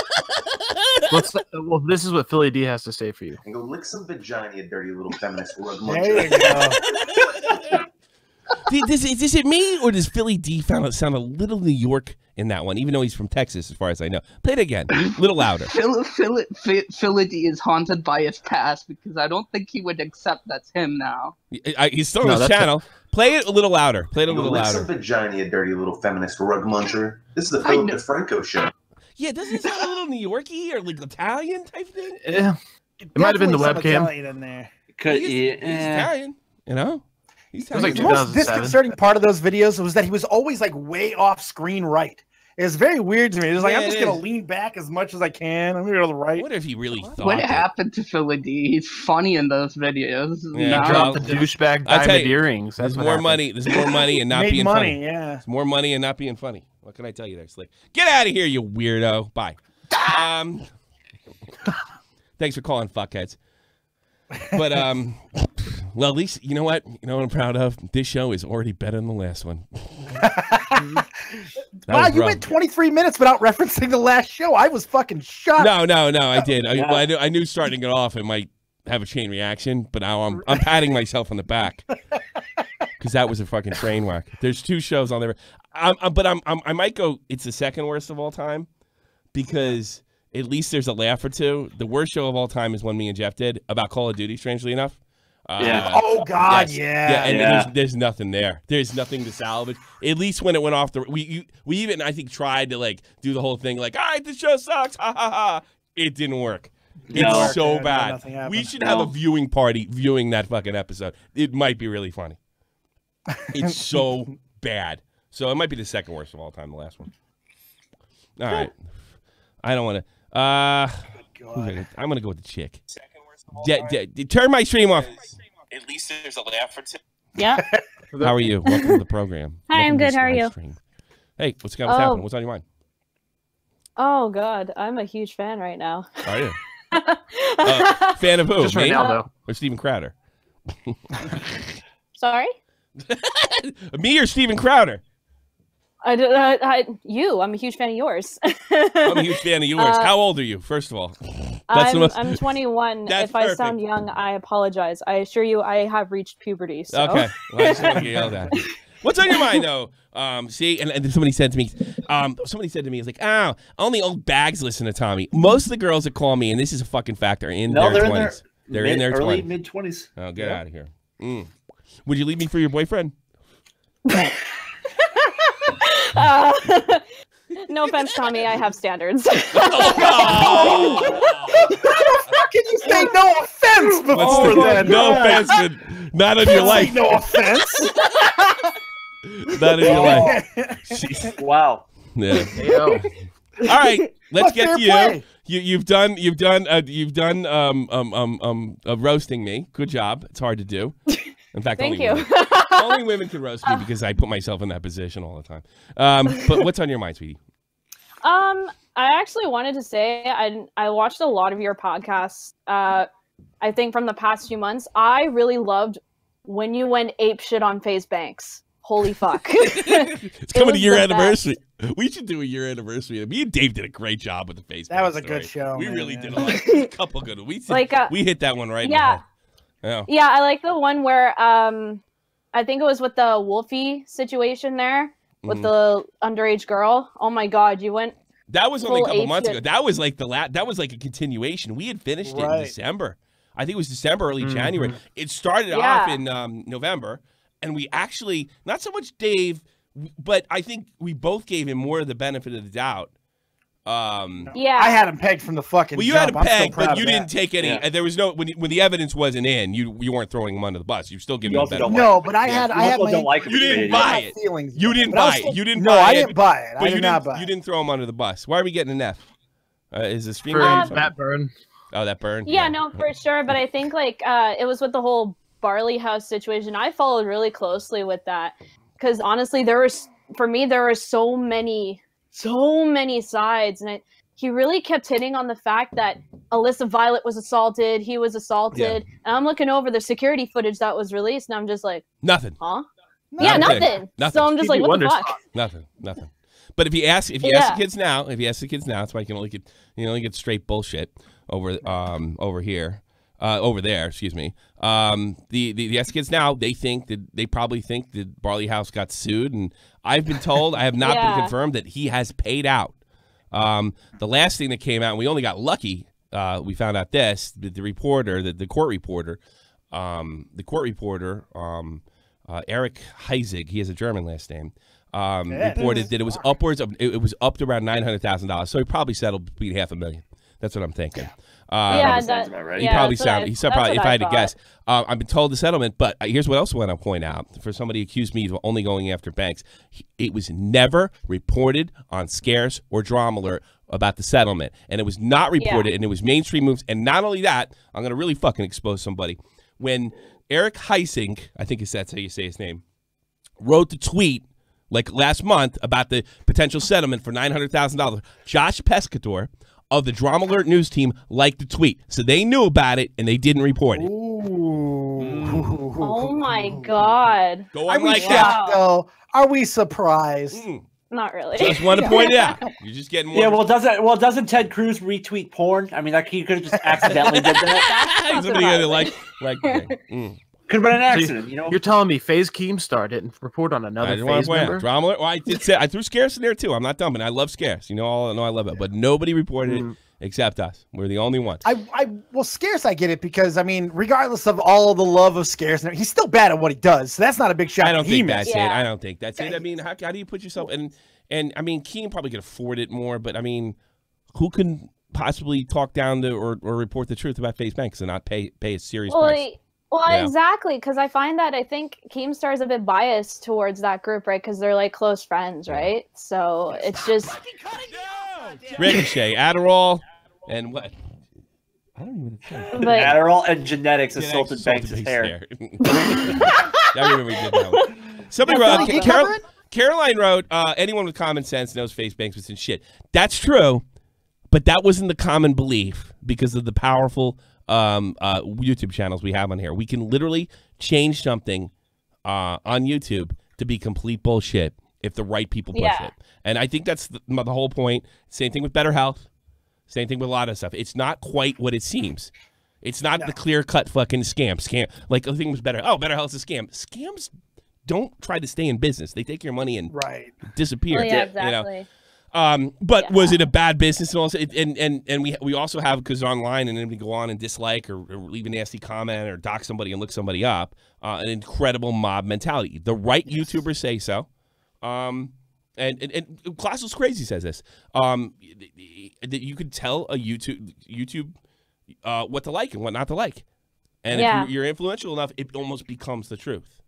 [SPEAKER 5] Well, this is what Philly D has to say for you.
[SPEAKER 11] And go lick some vagina, you dirty little feminist rug muncher.
[SPEAKER 4] There you go.
[SPEAKER 2] Is it me, or does Philly D sound a little New York in that one, even though he's from Texas, as far as I know? Play it again, a little louder.
[SPEAKER 10] Philly D is haunted by his past because I don't think he would accept that's him now.
[SPEAKER 2] He's still on his channel. Play it a little louder. Play it a little louder.
[SPEAKER 11] Lick some vagina, you dirty little feminist rug muncher. This is the Philip DeFranco show.
[SPEAKER 2] Yeah, doesn't it sound a little New Yorky or like Italian type thing?
[SPEAKER 5] Yeah, it might have been the webcam.
[SPEAKER 4] Italian in there.
[SPEAKER 2] He's Italian, you know.
[SPEAKER 5] It was like
[SPEAKER 4] the most disconcerting part of those videos was that he was always like way off screen right. It was very weird to me. It was like, I'm just going to lean back as much as I can. I'm going to go to the right.
[SPEAKER 2] What if he really thought
[SPEAKER 10] What happened to Philly D? He's funny in those videos.
[SPEAKER 5] Yeah, he dropped the douchebag diamond earrings.
[SPEAKER 2] There's more money. There's more money and not being funny.
[SPEAKER 4] Yeah.
[SPEAKER 2] There's more money and not being funny. What can I tell you there, Slick? Get out of here, you weirdo. Bye. Thanks for calling, fuckheads. But, well, at least, you know what? You know what I'm proud of? This show is already better than the last one.
[SPEAKER 4] Wow, you went 23 minutes without referencing the last show. I was fucking shocked.
[SPEAKER 2] No, I did. I knew starting it off it might have a chain reaction, but now I'm patting myself on the back because that was a fucking train wreck. There's 2 shows on there, but I might go. It's the second worst of all time because at least there's a laugh or two. The worst show of all time is one me and Jeff did about Call of Duty. Strangely enough.
[SPEAKER 4] Oh God,
[SPEAKER 2] yes.
[SPEAKER 4] yeah.
[SPEAKER 2] And there's nothing there. There's nothing to salvage. At least when it went off we even I think tried to like do the whole thing like, all right, the show sucks, ha ha ha. It didn't work. It's so bad. We should have a viewing party viewing that fucking episode. It might be really funny. It's so bad. So it might be the second worst of all time. The last one. All right. I don't want to. I'm gonna go with the chick. Turn my stream off. At least there's a laugh or two.
[SPEAKER 12] Yeah.
[SPEAKER 2] How are you? Welcome to the program.
[SPEAKER 12] Hi, I'm good. How are you?
[SPEAKER 2] Stream. Hey, what's happening? What's on your mind?
[SPEAKER 12] Oh God, I'm a huge fan right now.
[SPEAKER 2] Are you? Fan of who?
[SPEAKER 5] Just right now, though.
[SPEAKER 2] Or Steven Crowder?
[SPEAKER 12] Sorry?
[SPEAKER 2] Me or Steven Crowder?
[SPEAKER 12] You. I'm a huge fan of yours.
[SPEAKER 2] I'm a huge fan of yours. How old are you, first of all?
[SPEAKER 12] I'm 21.
[SPEAKER 2] That's
[SPEAKER 12] if I sound young, I apologize. I assure you I have reached puberty. So.
[SPEAKER 2] Okay. Well, I just want to get yelled at. What's on your mind, though? See, and somebody said to me, it's like, oh, only old bags listen to Tommy. Most of the girls that call me, and this is a fucking fact, are in their 20s. They're in their
[SPEAKER 3] early
[SPEAKER 2] 20s.
[SPEAKER 3] mid-20s.
[SPEAKER 2] Oh, get out of here. Would you leave me for your boyfriend?
[SPEAKER 12] No offense, Tommy. I have standards.
[SPEAKER 4] How can you say no offense before then?
[SPEAKER 2] No offense, but not in your life.
[SPEAKER 4] No offense.
[SPEAKER 2] Not in your life.
[SPEAKER 3] Wow.
[SPEAKER 2] Yeah.
[SPEAKER 5] Yo.
[SPEAKER 2] All right, let's get
[SPEAKER 4] fair
[SPEAKER 2] to you.
[SPEAKER 4] play.
[SPEAKER 2] You've done roasting me. Good job. It's hard to do. In fact,
[SPEAKER 12] Thank
[SPEAKER 2] only
[SPEAKER 12] you.
[SPEAKER 2] women, only women can roast me because I put myself in that position all the time. But what's on your mind, sweetie?
[SPEAKER 12] I actually wanted to say I watched a lot of your podcasts. I think from the past few months, I really loved when you went ape shit on FaZe Banks. Holy fuck!
[SPEAKER 2] It's coming to your anniversary. We should do a year anniversary. Me and Dave did a great job with the FaZe.
[SPEAKER 4] That was a
[SPEAKER 2] story.
[SPEAKER 4] good show.
[SPEAKER 2] We
[SPEAKER 4] man,
[SPEAKER 2] really
[SPEAKER 4] yeah.
[SPEAKER 2] did a couple good. We hit that one right.
[SPEAKER 12] Yeah.
[SPEAKER 2] Yeah.
[SPEAKER 12] Yeah, I like the one where I think it was with the Wolfie situation there with the underage girl. Oh my god, you went.
[SPEAKER 2] That was only a
[SPEAKER 12] full
[SPEAKER 2] couple
[SPEAKER 12] ape
[SPEAKER 2] months
[SPEAKER 12] shit.
[SPEAKER 2] ago. That was like that was like a continuation. We had finished it in December. I think it was December, early January. It started off in November, and we actually, not so much Dave, but I think we both gave him more of the benefit of the doubt.
[SPEAKER 12] Yeah,
[SPEAKER 4] I had him pegged from the fucking.
[SPEAKER 2] Well, you
[SPEAKER 4] jump.
[SPEAKER 2] had him
[SPEAKER 4] I'm still
[SPEAKER 2] pegged,
[SPEAKER 4] proud
[SPEAKER 2] but
[SPEAKER 4] of
[SPEAKER 2] you
[SPEAKER 4] that.
[SPEAKER 2] didn't take any.
[SPEAKER 3] Yeah.
[SPEAKER 2] There was no when the evidence wasn't in. You weren't throwing him under the bus. You still giving
[SPEAKER 3] You
[SPEAKER 2] him
[SPEAKER 3] also
[SPEAKER 2] benefit.
[SPEAKER 3] don't
[SPEAKER 4] No, but I had
[SPEAKER 3] also
[SPEAKER 4] my.
[SPEAKER 3] don't like him.
[SPEAKER 2] You didn't buy it.
[SPEAKER 4] Feelings,
[SPEAKER 2] You didn't
[SPEAKER 4] but I was
[SPEAKER 2] buy it.
[SPEAKER 4] still-
[SPEAKER 2] You didn't
[SPEAKER 4] No,
[SPEAKER 2] buy
[SPEAKER 4] I
[SPEAKER 2] it.
[SPEAKER 4] didn't buy it.
[SPEAKER 2] But
[SPEAKER 4] I
[SPEAKER 2] you
[SPEAKER 4] did not
[SPEAKER 2] didn't.
[SPEAKER 4] buy
[SPEAKER 2] You
[SPEAKER 4] it.
[SPEAKER 2] didn't throw him under the bus. Why are we getting an F? Is the stream
[SPEAKER 5] For
[SPEAKER 2] going?
[SPEAKER 5] that burn.
[SPEAKER 2] Oh, that burn.
[SPEAKER 12] Yeah, no, for sure. But I think like it was with the whole Barley House situation. I followed really closely with that because honestly, there were so many sides, and he really kept hitting on the fact that Alyssa Violet was assaulted. He was assaulted, and I'm looking over the security footage that was released, and I'm just like,
[SPEAKER 2] Nothing.
[SPEAKER 12] huh?
[SPEAKER 2] No,
[SPEAKER 12] Yeah,
[SPEAKER 2] nothing.
[SPEAKER 12] nothing. So I'm just like, what the fuck?
[SPEAKER 2] Nothing. But if you ask the kids now, that's why you can only get straight bullshit over here, over there. Excuse me. The kids now, they probably think that Barley House got sued, and I've been told, I have not been confirmed, that he has paid out. The last thing that came out, and we only got lucky. We found out this: the court reporter, Eric Heisig, he has a German last name. Reported that it was up to around $900,000. So he probably settled between $500,000. That's what I'm thinking.
[SPEAKER 3] Sounds about right.
[SPEAKER 2] He probably sounded. If I had to guess, I've been told the settlement. But here's what else I want to point out: for somebody who accused me of only going after Banks, it was never reported on Scarce or Drama Alert about the settlement, and it was not reported, and it was mainstream moves. And not only that, I'm going to really fucking expose somebody. When Eric Heising, I think that's how you say his name, wrote the tweet like last month about the potential settlement for $900,000, Josh Pescatore of the Drama Alert news team liked the tweet. So they knew about it, and they didn't report it.
[SPEAKER 12] Oh, my God.
[SPEAKER 2] Go
[SPEAKER 4] Are
[SPEAKER 2] on
[SPEAKER 4] we
[SPEAKER 2] like
[SPEAKER 4] shocked,
[SPEAKER 2] that.
[SPEAKER 4] though? Are we surprised?
[SPEAKER 12] Not really.
[SPEAKER 2] Just want to point it out. You're just getting more.
[SPEAKER 3] Yeah, doesn't Ted Cruz retweet porn? I mean, like he could have just accidentally did that.
[SPEAKER 2] Somebody had to like.
[SPEAKER 3] Could have been an
[SPEAKER 5] So
[SPEAKER 3] accident, you know.
[SPEAKER 5] You're telling me FaZe Keemstar didn't report on
[SPEAKER 2] I
[SPEAKER 5] another
[SPEAKER 2] just want
[SPEAKER 5] FaZe
[SPEAKER 2] to point out.
[SPEAKER 5] member?
[SPEAKER 2] Drama Alert. Well, I did say I threw Scarce in there too. I'm not dumb, and I love Scarce. I love it, but nobody reported it except us. We're the only one.
[SPEAKER 4] Well, Scarce, I get it because I mean, regardless of all the love of Scarce, he's still bad at what he does. So that's not a big shot.
[SPEAKER 2] I don't think that's
[SPEAKER 12] Yeah.
[SPEAKER 2] it. I don't think that's it. I mean, how do you put yourself and I mean, Keem probably could afford it more, but I mean, who can possibly talk down to or report the truth about FaZe Banks and not pay a serious price?
[SPEAKER 12] Well,
[SPEAKER 2] Yeah.
[SPEAKER 12] exactly, because I find that I think Keemstar is a bit biased towards that group, right? Because they're like close friends, right? So it's just
[SPEAKER 2] Ricochet, Adderall, and what? I don't even know.
[SPEAKER 12] But-
[SPEAKER 3] Adderall and genetics assaulted Banks' hair.
[SPEAKER 2] I remember we did that one. Somebody wrote, Caroline wrote, anyone with common sense knows FaZe Banks was in shit. That's true, but that wasn't the common belief because of the powerful YouTube channels we have on here. We can literally change something on YouTube to be complete bullshit if the right people push it. And I think that's the whole point. Same thing with BetterHelp. Same thing with a lot of stuff. It's not quite what it seems. It's not the clear-cut fucking scam. Like, the thing was better. Oh, BetterHelp's a scam. Scams don't try to stay in business. They take your money and disappear.
[SPEAKER 12] yeah, exactly.
[SPEAKER 2] But was it a bad business and also? And we also have, because online and then we go on and dislike or leave a nasty comment or dox somebody and look somebody up, an incredible mob mentality. The right YouTubers say so. And Classless Crazy says this. That you could tell a YouTube what to like and what not to like. And if you're influential enough, it almost becomes the truth.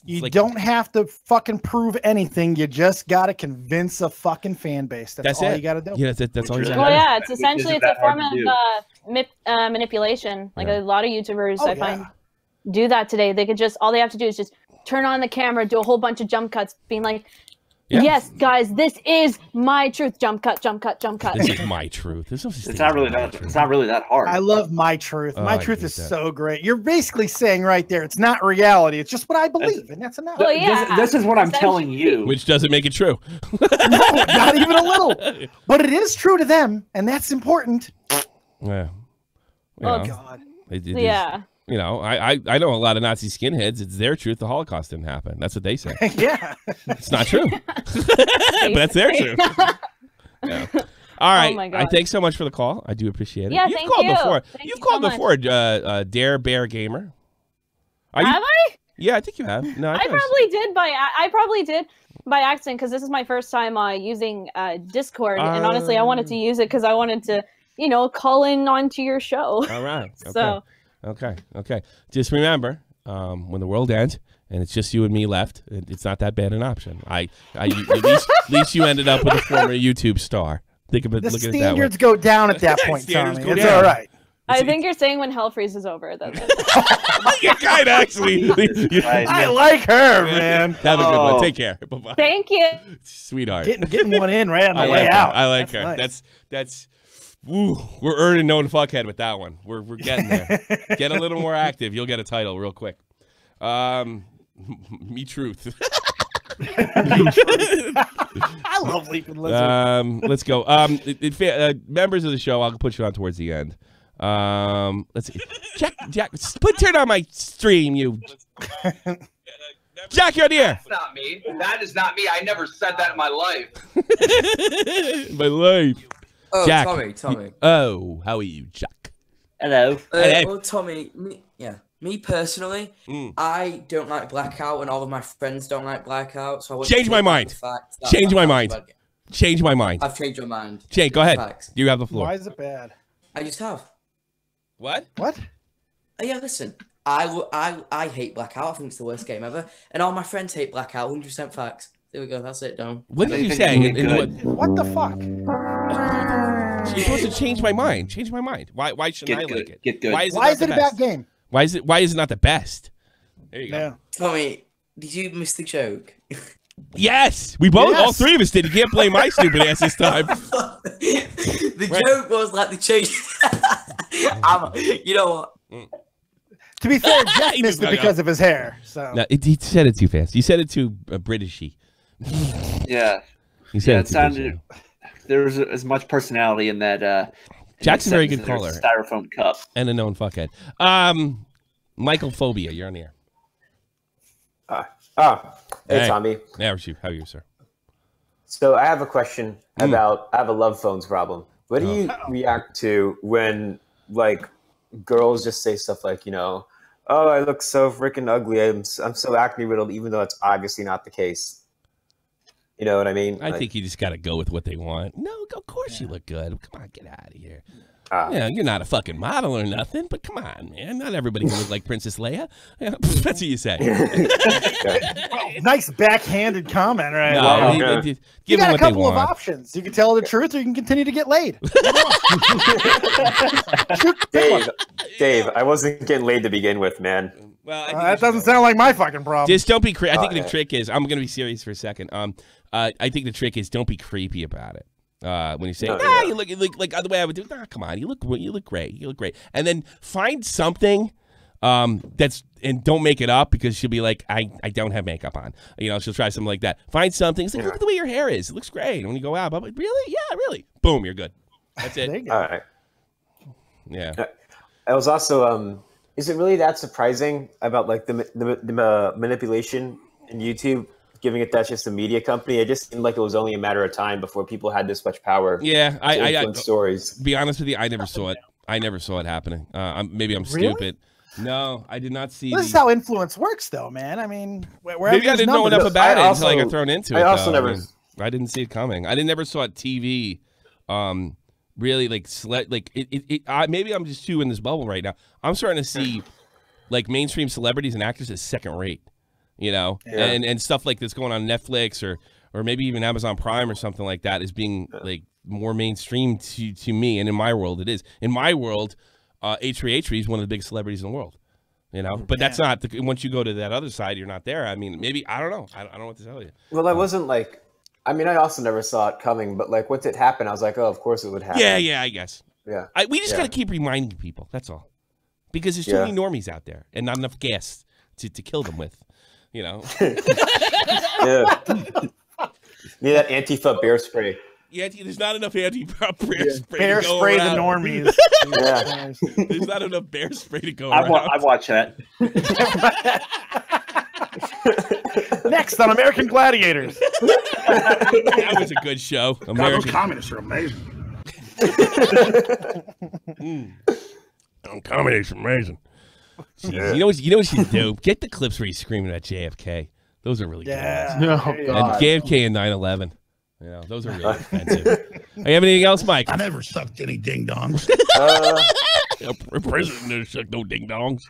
[SPEAKER 4] You
[SPEAKER 2] like,
[SPEAKER 4] don't have to fucking prove anything. You just got to convince a fucking fan base. That's all
[SPEAKER 2] it.
[SPEAKER 4] you got to do.
[SPEAKER 2] Yeah, that's all you got.
[SPEAKER 12] Well, yeah, it's essentially it's a form of manipulation. Like a lot of YouTubers I find do that today. They could just all they have to do is just turn on the camera, do a whole bunch of jump cuts, being like, "Yes, guys, this is my truth." Jump cut, jump cut, jump cut.
[SPEAKER 2] This is my truth. It's
[SPEAKER 3] not really that. It's not really that hard.
[SPEAKER 4] I love my truth.
[SPEAKER 2] Oh,
[SPEAKER 4] My
[SPEAKER 2] I
[SPEAKER 4] truth
[SPEAKER 2] hate
[SPEAKER 4] is
[SPEAKER 2] that.
[SPEAKER 4] so great. You're basically saying right there, it's not reality. It's just what I believe, and that's enough.
[SPEAKER 12] Well, yeah,
[SPEAKER 3] this is what I'm telling you.
[SPEAKER 2] Which doesn't make it true.
[SPEAKER 4] No, not even a little. But it is true to them, and that's important.
[SPEAKER 2] Yeah.
[SPEAKER 4] Oh, God.
[SPEAKER 2] It
[SPEAKER 12] Yeah.
[SPEAKER 2] is, you know, I know a lot of Nazi skinheads. It's their truth. The Holocaust didn't happen. That's what they say.
[SPEAKER 4] Yeah.
[SPEAKER 2] It's not true. But that's their truth. Yeah. All right.
[SPEAKER 12] Oh my God.
[SPEAKER 2] Thanks so much for the call. I do appreciate it.
[SPEAKER 12] Yeah,
[SPEAKER 2] You've
[SPEAKER 12] thank
[SPEAKER 2] called
[SPEAKER 12] you.
[SPEAKER 2] before.
[SPEAKER 12] Thank
[SPEAKER 2] You've
[SPEAKER 12] you
[SPEAKER 2] called
[SPEAKER 12] so
[SPEAKER 2] before, Dare Bear Gamer.
[SPEAKER 12] Have I?
[SPEAKER 2] Yeah, I think you have. No,
[SPEAKER 12] I probably did by accident because this is my first time using Discord, and honestly, I wanted to use it because I wanted to, call in onto your show.
[SPEAKER 2] All right. Okay.
[SPEAKER 12] So.
[SPEAKER 2] Okay. Just remember, when the world ends and it's just you and me left, it's not that bad an option. At least you ended up with a former YouTube star. Think of it.
[SPEAKER 4] The
[SPEAKER 2] Look at it that way.
[SPEAKER 4] standards go down at that point,
[SPEAKER 2] Standards
[SPEAKER 4] Tommy.
[SPEAKER 2] go
[SPEAKER 4] It's
[SPEAKER 2] down.
[SPEAKER 4] all right.
[SPEAKER 12] I think you're saying when hell freezes over. That's
[SPEAKER 2] You kind of actually.
[SPEAKER 4] I like her, man.
[SPEAKER 2] Have a good one. Take care. Bye-bye.
[SPEAKER 12] Thank you.
[SPEAKER 2] Sweetheart.
[SPEAKER 4] Getting one in right on the
[SPEAKER 2] I
[SPEAKER 4] way
[SPEAKER 2] like
[SPEAKER 4] out.
[SPEAKER 2] Her. I like
[SPEAKER 4] That's
[SPEAKER 2] her.
[SPEAKER 4] nice.
[SPEAKER 2] That's. Ooh, we're earning known fuckhead with that one. We're getting there. Get a little more active. You'll get a title real quick. Me truth.
[SPEAKER 4] I love Leaping Lizard.
[SPEAKER 2] Let's go. Members of the show, I'll put you on towards the end. Let's see. Jack, turn on my stream, you. Jack, you're on the air.
[SPEAKER 13] That's not me. That is not me. I never said that in my life.
[SPEAKER 2] My life.
[SPEAKER 14] Oh,
[SPEAKER 2] Jack.
[SPEAKER 14] Tommy.
[SPEAKER 2] Oh, how are you, Jack?
[SPEAKER 3] Hello.
[SPEAKER 14] Well, Tommy, me personally, I don't like Blackout, and all of my friends don't like Blackout. So I wouldn't
[SPEAKER 2] Change my
[SPEAKER 14] take back
[SPEAKER 2] mind.
[SPEAKER 14] the fact that
[SPEAKER 2] Change my
[SPEAKER 14] Blackout's
[SPEAKER 2] mind.
[SPEAKER 14] a bad game.
[SPEAKER 2] Change my mind.
[SPEAKER 14] I've changed your mind.
[SPEAKER 2] Jake, go ahead.
[SPEAKER 14] Facts.
[SPEAKER 2] You have the floor.
[SPEAKER 4] Why is it bad?
[SPEAKER 14] I just have.
[SPEAKER 2] What?
[SPEAKER 4] What?
[SPEAKER 14] Oh, yeah, listen. I hate Blackout. I think it's the worst game ever. And all my friends hate Blackout. 100% facts. There we go. That's it. Done.
[SPEAKER 2] What did you say?
[SPEAKER 4] What the fuck?
[SPEAKER 2] You're supposed to change my mind. Change my mind. Why shouldn't I like it?
[SPEAKER 3] Get good.
[SPEAKER 2] Why is
[SPEAKER 4] Why
[SPEAKER 2] it
[SPEAKER 4] is it a bad game?
[SPEAKER 2] Why is it not the best? There you go.
[SPEAKER 4] Yeah.
[SPEAKER 14] Tommy, did you miss the joke?
[SPEAKER 2] Yes, we both,
[SPEAKER 4] Yes.
[SPEAKER 2] all three of us did. You can't blame my stupid ass this time.
[SPEAKER 14] The joke was like the change. You know what?
[SPEAKER 4] To be fair, Jeff
[SPEAKER 2] He
[SPEAKER 4] missed
[SPEAKER 2] just
[SPEAKER 4] it
[SPEAKER 2] hung
[SPEAKER 4] because
[SPEAKER 2] up.
[SPEAKER 4] of his hair. So
[SPEAKER 2] No, he said it too fast. You said it too Britishy.
[SPEAKER 3] Yeah.
[SPEAKER 2] You said
[SPEAKER 3] Yeah,
[SPEAKER 2] it
[SPEAKER 3] it
[SPEAKER 2] too
[SPEAKER 3] sounded. There was as much personality in that.
[SPEAKER 2] Jack's a very good
[SPEAKER 3] sentence
[SPEAKER 2] caller.
[SPEAKER 3] as there was Styrofoam cup.
[SPEAKER 2] And a known fuckhead. Michael Phobia, you're on the air.
[SPEAKER 7] Hey, Tommy.
[SPEAKER 2] How are you, sir?
[SPEAKER 7] So I have a question about. I have a love phones problem. What do you react to when like girls just say stuff like, oh, I look so freaking ugly. I'm so acne riddled, even though it's obviously not the case. You know what I mean?
[SPEAKER 2] I think you just got to go with what they want. No, of course you look good. Come on, get out of here. Yeah, you're not a fucking model or nothing, but come on, man. Not everybody can look like Princess Leia. Yeah, that's what you say.
[SPEAKER 4] nice backhanded comment, right?
[SPEAKER 2] No,
[SPEAKER 4] Wow.
[SPEAKER 2] give
[SPEAKER 4] You
[SPEAKER 2] them
[SPEAKER 4] got a
[SPEAKER 2] what they
[SPEAKER 4] couple of
[SPEAKER 2] want.
[SPEAKER 4] options. You can tell the truth, or you can continue to get laid.
[SPEAKER 7] Dave, I wasn't getting laid to begin with, man.
[SPEAKER 2] Well,
[SPEAKER 4] that doesn't sound like my fucking problem.
[SPEAKER 2] Just don't be creepy. I think the trick is, I'm going to be serious for a second. I think the trick is don't be creepy about it. When you say, you look like the way I would do. Nah, come on, you look great, and then find something and don't make it up because she'll be like, I don't have makeup on. She'll try something like that. Find something. It's like, look at the way your hair is. It looks great. And when you go out, I'm like, really? Yeah, really. Boom, you're good. That's it.
[SPEAKER 7] All right.
[SPEAKER 2] Yeah.
[SPEAKER 7] I was also, is it really that surprising about like the manipulation in YouTube? Giving it that just a media company, it just seemed like it was only a matter of time before people had this much power.
[SPEAKER 2] Yeah,
[SPEAKER 7] to influence stories.
[SPEAKER 2] Be honest with you, I never saw it. I never saw it happening. Maybe I'm
[SPEAKER 4] Really?
[SPEAKER 2] stupid. No, I did not see.
[SPEAKER 4] This is how influence works, though, man. I mean,
[SPEAKER 2] Maybe I didn't know enough about it until I got thrown into it.
[SPEAKER 7] I also
[SPEAKER 2] though.
[SPEAKER 7] never.
[SPEAKER 2] I didn't see it coming. I never saw it TV. Really like maybe I'm just too in this bubble right now. I'm starting to see like mainstream celebrities and actors as second rate. you know, and stuff like this going on Netflix or maybe even Amazon Prime or something like that is being like more mainstream to me. And in my world, it is. In my world, H3H3 is one of the biggest celebrities in the world, you know, but that's not once you go to that other side, you're not there. I mean, maybe, I don't know. I don't know what to tell you.
[SPEAKER 7] Well, I wasn't like, I mean, I also never saw it coming, but like once it happened, I was like, oh, of course it would happen.
[SPEAKER 2] Yeah, I guess.
[SPEAKER 7] Yeah.
[SPEAKER 2] We just got to keep reminding people. That's all. Because there's too many normies out there and not enough gas to kill them with, you know.
[SPEAKER 7] Yeah. Need that Antifa bear spray.
[SPEAKER 2] Yeah, there's not enough bear spray.
[SPEAKER 4] Bear
[SPEAKER 2] to go
[SPEAKER 4] spray
[SPEAKER 2] around.
[SPEAKER 4] the normies.
[SPEAKER 7] Yeah.
[SPEAKER 2] There's not enough bear spray to go around.
[SPEAKER 3] I watch that.
[SPEAKER 4] Next on American Gladiators.
[SPEAKER 2] That was a good show.
[SPEAKER 9] God, those communists are amazing.
[SPEAKER 2] Comedy's amazing. Jeez, you know what you should do? Get the clips where he's screaming at JFK. Those are really good.
[SPEAKER 5] Oh, God.
[SPEAKER 2] And JFK and 9/11. You know, those are really offensive. You have anything else, Mike?
[SPEAKER 9] I never sucked any ding dongs.
[SPEAKER 2] President never sucked no ding dongs.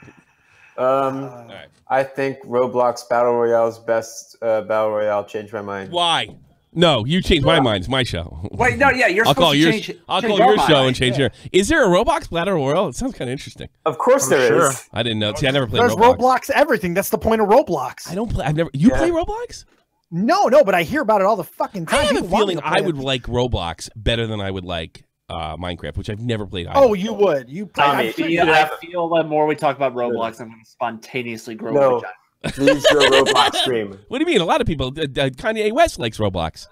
[SPEAKER 7] I think Roblox Battle Royale's best Battle Royale. Changed my mind.
[SPEAKER 2] Why? No, you changed my mind. It's my show.
[SPEAKER 3] Wait, no, yeah, you're supposed to change.
[SPEAKER 2] I'll call your show and change your. Is there a Roblox Battle Royale? It sounds kind of interesting.
[SPEAKER 7] Of course there is.
[SPEAKER 2] I didn't know. See, I never played
[SPEAKER 4] There's
[SPEAKER 2] Roblox.
[SPEAKER 4] Roblox everything. That's the point of Roblox.
[SPEAKER 2] I don't play. I've never. You play Roblox?
[SPEAKER 4] No, but I hear about it all the fucking time.
[SPEAKER 2] I have a
[SPEAKER 4] People want me
[SPEAKER 2] feeling
[SPEAKER 4] to play
[SPEAKER 2] I would
[SPEAKER 4] it.
[SPEAKER 2] like Roblox better than I would like Minecraft, which I've never played either.
[SPEAKER 4] Oh, you would. You play.
[SPEAKER 3] I feel the more we talk about Roblox, I'm going to spontaneously grow
[SPEAKER 7] No.
[SPEAKER 3] a vagina.
[SPEAKER 7] Please do a Roblox stream.
[SPEAKER 2] What do you mean? A lot of people. Kanye West likes Roblox.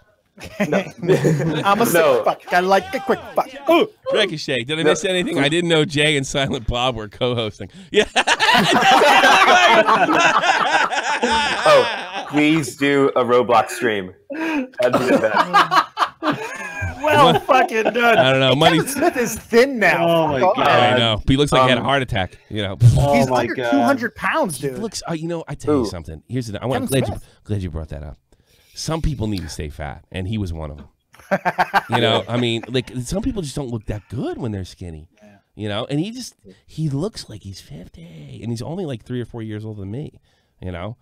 [SPEAKER 4] I'm a sick fuck. I like a quick fuck. Ooh.
[SPEAKER 2] Ricochet. Did I miss anything? I didn't know Jay and Silent Bob were co-hosting. Yeah.
[SPEAKER 7] Oh, please do a Roblox stream. That'd be the best.
[SPEAKER 4] Well fucking done.
[SPEAKER 2] I don't know. Money.
[SPEAKER 4] Kevin Smith is thin now.
[SPEAKER 3] Oh my God.
[SPEAKER 2] I know. But he looks like he had a heart attack. You know.
[SPEAKER 4] He's
[SPEAKER 3] my
[SPEAKER 4] under
[SPEAKER 3] God.
[SPEAKER 4] 200 pounds,
[SPEAKER 2] He
[SPEAKER 4] dude.
[SPEAKER 2] looks. You know. I tell you something. Here's the.
[SPEAKER 4] Kevin
[SPEAKER 2] Glad you brought that up. Some people need to stay fat, and he was one of them. You know, I mean, like some people just don't look that good when they're skinny. You know, and he looks like he's 50, and he's only like 3 or 4 years older than me. You know,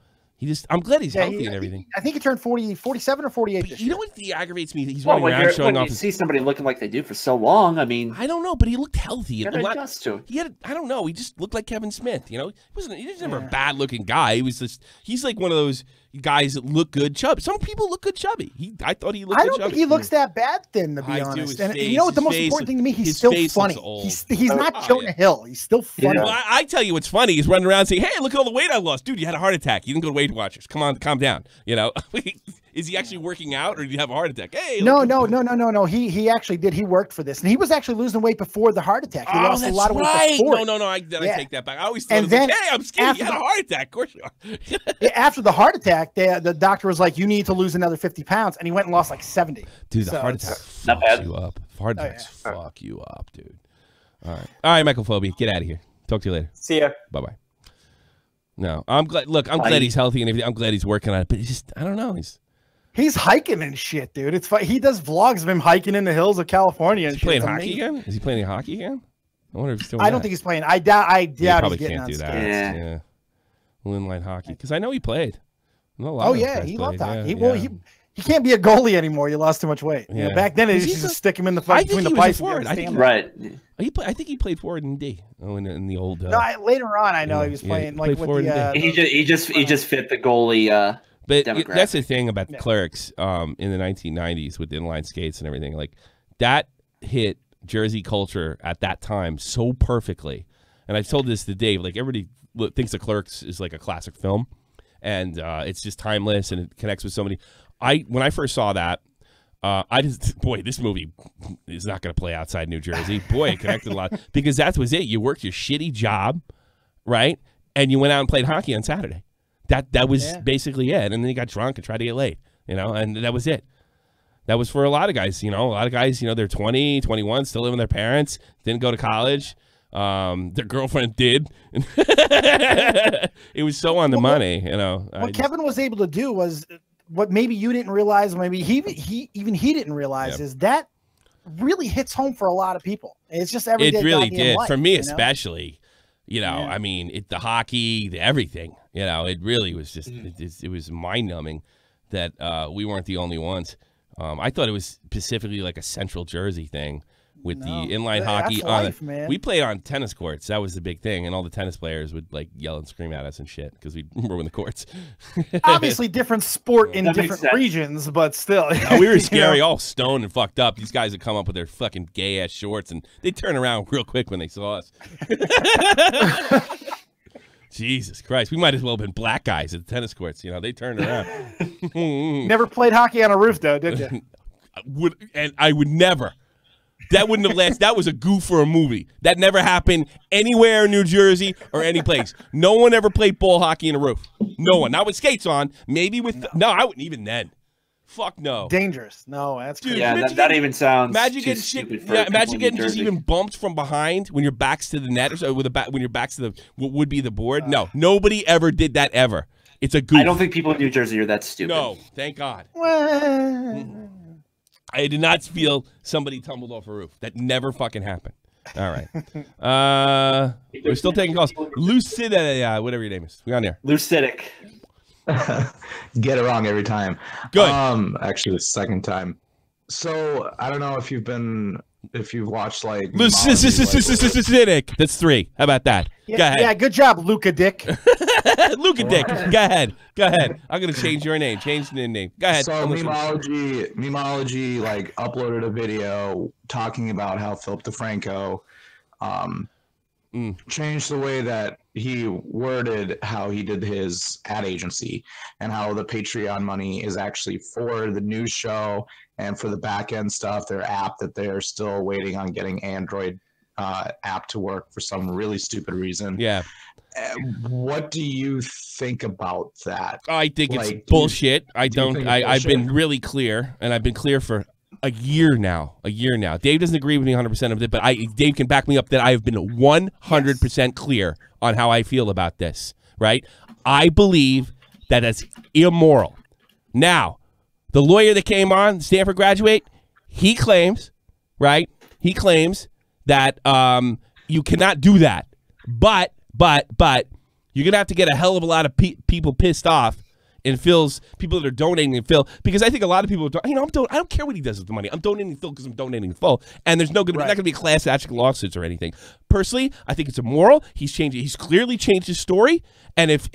[SPEAKER 2] I'm glad he's healthy and everything.
[SPEAKER 4] I think he turned 47 or 48
[SPEAKER 2] But
[SPEAKER 4] this
[SPEAKER 2] you
[SPEAKER 4] year.
[SPEAKER 2] know what aggravates me? He's
[SPEAKER 3] Well,
[SPEAKER 2] running around showing
[SPEAKER 3] when
[SPEAKER 2] off.
[SPEAKER 3] you see somebody looking like they do for so long, I mean,
[SPEAKER 2] I don't know, but he looked healthy.
[SPEAKER 3] you gotta adjust to it.
[SPEAKER 2] He had, I don't know. He just looked like Kevin Smith. You know, he was never a bad looking guy. He was just, he's like one of those guys that look good chubby. Some people look good chubby. I thought he looked
[SPEAKER 4] I
[SPEAKER 2] good
[SPEAKER 4] don't
[SPEAKER 2] chubby.
[SPEAKER 4] think he looks that bad thin, to be
[SPEAKER 2] I do.
[SPEAKER 4] honest.
[SPEAKER 2] His
[SPEAKER 4] And
[SPEAKER 2] face-
[SPEAKER 4] you know what? The
[SPEAKER 2] his
[SPEAKER 4] most
[SPEAKER 2] face-
[SPEAKER 4] important thing to me, he's
[SPEAKER 2] his
[SPEAKER 4] still
[SPEAKER 2] face
[SPEAKER 4] funny.
[SPEAKER 2] looks old.
[SPEAKER 4] He's not Jonah Hill. He's still funny.
[SPEAKER 2] Well, I tell you what's funny. He's running around saying, "Hey, look at all the weight I lost, dude. You had a heart attack. You didn't go to Weight Watchers. Come on, calm down." You know, is he actually working out or did he have a heart attack? Hey,
[SPEAKER 4] No. He actually did. He worked for this, and he was actually losing weight before the heart attack. He lost a lot of weight before.
[SPEAKER 2] No. I take that back. I always thought,
[SPEAKER 4] And
[SPEAKER 2] it was
[SPEAKER 4] then
[SPEAKER 2] like, hey, I'm skinny. You
[SPEAKER 4] after
[SPEAKER 2] had a heart attack. Of course you are.
[SPEAKER 4] After the heart attack, the doctor was like, "You need to lose another 50 pounds," and he went and lost like 70.
[SPEAKER 2] Dude, the
[SPEAKER 4] So
[SPEAKER 2] heart
[SPEAKER 4] it's-
[SPEAKER 2] attack fucks you up. Heart attacks fuck you up, dude. All right, Michael Phobia, get out of here. Talk to you later.
[SPEAKER 7] See ya.
[SPEAKER 2] Bye bye. No, I'm glad. Look, I'm glad he's healthy and everything. I'm glad he's working on it, but it's just, I don't know.
[SPEAKER 4] He's hiking and shit, dude. It's fun. He does vlogs of him hiking in the hills of California. And
[SPEAKER 2] Is he playing
[SPEAKER 4] shit. It's
[SPEAKER 2] hockey
[SPEAKER 4] amazing.
[SPEAKER 2] again? Is he playing hockey again? I wonder if he's still.
[SPEAKER 4] I don't think he's playing. I doubt
[SPEAKER 2] He
[SPEAKER 4] he's
[SPEAKER 2] probably
[SPEAKER 4] getting
[SPEAKER 2] can't
[SPEAKER 4] on
[SPEAKER 2] do that.
[SPEAKER 4] skates.
[SPEAKER 2] Yeah. Inline hockey, because I know he played.
[SPEAKER 4] Oh yeah, he loved hockey. He can't be a goalie anymore. You lost too much weight. You know,
[SPEAKER 2] Yeah.
[SPEAKER 4] back then, it
[SPEAKER 2] Was
[SPEAKER 4] was
[SPEAKER 2] he
[SPEAKER 4] just
[SPEAKER 2] a-
[SPEAKER 4] stick him in the
[SPEAKER 2] I
[SPEAKER 4] fight
[SPEAKER 2] think
[SPEAKER 4] between the
[SPEAKER 2] he was a
[SPEAKER 4] pipes. and
[SPEAKER 2] forward.
[SPEAKER 4] you
[SPEAKER 2] I
[SPEAKER 4] gotta
[SPEAKER 2] think-
[SPEAKER 4] stand there.
[SPEAKER 2] I think he played forward in D. Oh, in the old.
[SPEAKER 4] No, later on, I know he was
[SPEAKER 2] yeah,
[SPEAKER 4] playing
[SPEAKER 2] he
[SPEAKER 4] like
[SPEAKER 2] played
[SPEAKER 4] with
[SPEAKER 2] forward
[SPEAKER 4] the.
[SPEAKER 2] in D.
[SPEAKER 3] He just fit the goalie.
[SPEAKER 2] But
[SPEAKER 3] demographic.
[SPEAKER 2] that's the thing about the Clerks in the 1990s with inline skates and everything. Like that hit Jersey culture at that time so perfectly. And I've told this to Dave. Like everybody thinks the Clerks is like a classic film, and it's just timeless and it connects with so many. When I first saw that, I just this movie is not going to play outside New Jersey. Boy, it connected a lot because that was it. You worked your shitty job, right, and you went out and played hockey on Saturday. That was basically it. And then you got drunk and tried to get laid, you know, and that was it. That was for a lot of guys, you know. A lot of guys, you know, they're 20, 21, still living with their parents, didn't go to college. Their girlfriend did. It was so on the money, you know.
[SPEAKER 4] What Kevin was able to do was what maybe you didn't realize, maybe he didn't realize is that really hits home for a lot of people. It's just everyday.
[SPEAKER 2] It really
[SPEAKER 4] goddamn
[SPEAKER 2] did
[SPEAKER 4] life,
[SPEAKER 2] for me,
[SPEAKER 4] you know?
[SPEAKER 2] especially. You know, I mean, the hockey, the everything. You know, it really was just it was mind numbing that we weren't the only ones. I thought it was specifically like a Central Jersey thing with the inline hockey.
[SPEAKER 4] Man.
[SPEAKER 2] We played on tennis courts. That was the big thing, and all the tennis players would like yell and scream at us and shit because we were in the courts.
[SPEAKER 4] Obviously, different sport in different regions, but still.
[SPEAKER 2] We were scary, all stoned and fucked up. These guys would come up with their fucking gay ass shorts, and they'd turn around real quick when they saw us. Jesus Christ, we might as well have been black guys at the tennis courts. You know, they turned around.
[SPEAKER 4] Never played hockey on a roof, though, did you?
[SPEAKER 2] I would never. That wouldn't have lasted. That was a goof for a movie. That never happened anywhere in New Jersey or any place. No one ever played ball hockey in a roof. No one. Not with skates on. Maybe with no, I wouldn't even then. Fuck no.
[SPEAKER 4] Dangerous. No, that's
[SPEAKER 3] dude. Yeah, that even sounds.
[SPEAKER 2] Imagine getting shit. Yeah, imagine getting just even bumped from behind when your back's to the net, or so with when your back's to the what would be the board. No, nobody ever did that ever. It's a goof.
[SPEAKER 3] I don't think people in New Jersey are that stupid.
[SPEAKER 2] No, thank God. I did not feel somebody tumbled off a roof. That never fucking happened. All right. We're still taking calls. Lucidic, whatever your name is. We on there.
[SPEAKER 3] Lucidic.
[SPEAKER 15] Get it wrong every time.
[SPEAKER 2] Good.
[SPEAKER 15] Actually, the second time. So I don't know if you've watched like
[SPEAKER 2] Lucidic. That's 3. How about that?
[SPEAKER 4] Yeah,
[SPEAKER 2] go ahead.
[SPEAKER 4] Yeah, good job, Luca Dick.
[SPEAKER 2] Luca Dick. Go ahead. Go ahead. I'm gonna change your name. Change the name. Go ahead.
[SPEAKER 15] So Memology like uploaded a video talking about how Philip DeFranco changed the way that he worded how he did his ad agency, and how the Patreon money is actually for the news show and for the back end stuff, their app that they're still waiting on getting Android app to work for some really stupid reason.
[SPEAKER 2] Yeah.
[SPEAKER 15] What do you think about that?
[SPEAKER 2] I think it's bullshit. I've been really clear, and I've been clear for a year now. Dave doesn't agree with me 100% of it, but Dave can back me up that I have been 100% clear on how I feel about this, right? I believe that that's immoral. Now, the lawyer that came on, Stanford graduate, he claims, right? He claims that you cannot do that. But you're going to have to get a hell of a lot of people pissed off and Phil's people that are donating to Phil, because I think a lot of people are, I don't care what he does with the money. I'm donating to Phil because I'm donating to Phil, and there's not going to be class action lawsuits or anything. Personally, I think it's immoral. He's clearly changed his story, and if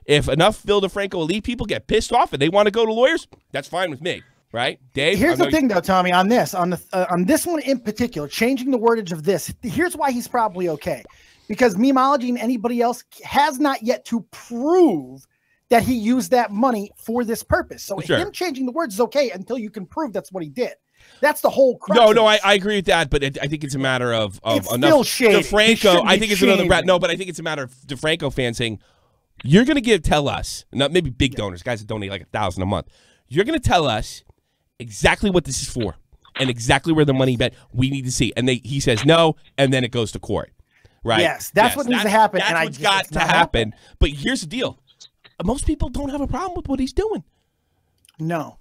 [SPEAKER 2] enough Phil DeFranco elite people get pissed off and they want to go to lawyers, that's fine with me. Right, Dave?
[SPEAKER 4] Here's the thing, though, Tommy, on this one in particular, changing the wordage of this, here's why he's probably okay. Because Memology and anybody else has not yet to prove that he used that money for this purpose. So him changing the words is okay until you can prove that's what he did. That's the whole crux.
[SPEAKER 2] No, I agree with that, but I think it's a matter of
[SPEAKER 4] it's
[SPEAKER 2] enough.
[SPEAKER 4] Still
[SPEAKER 2] DeFranco, I think it's another brat. No, but I think it's a matter of DeFranco fans saying, you're going to tell us, not maybe big donors, guys that donate like $1,000 a month. You're going to tell us exactly what this is for and exactly where the money went. We need to see. And he says no, and then it goes to court. Right.
[SPEAKER 4] Yes, that's what needs to happen.
[SPEAKER 2] That's what's got to happen. But here's the deal. Most people don't have a problem with what he's doing.
[SPEAKER 4] No.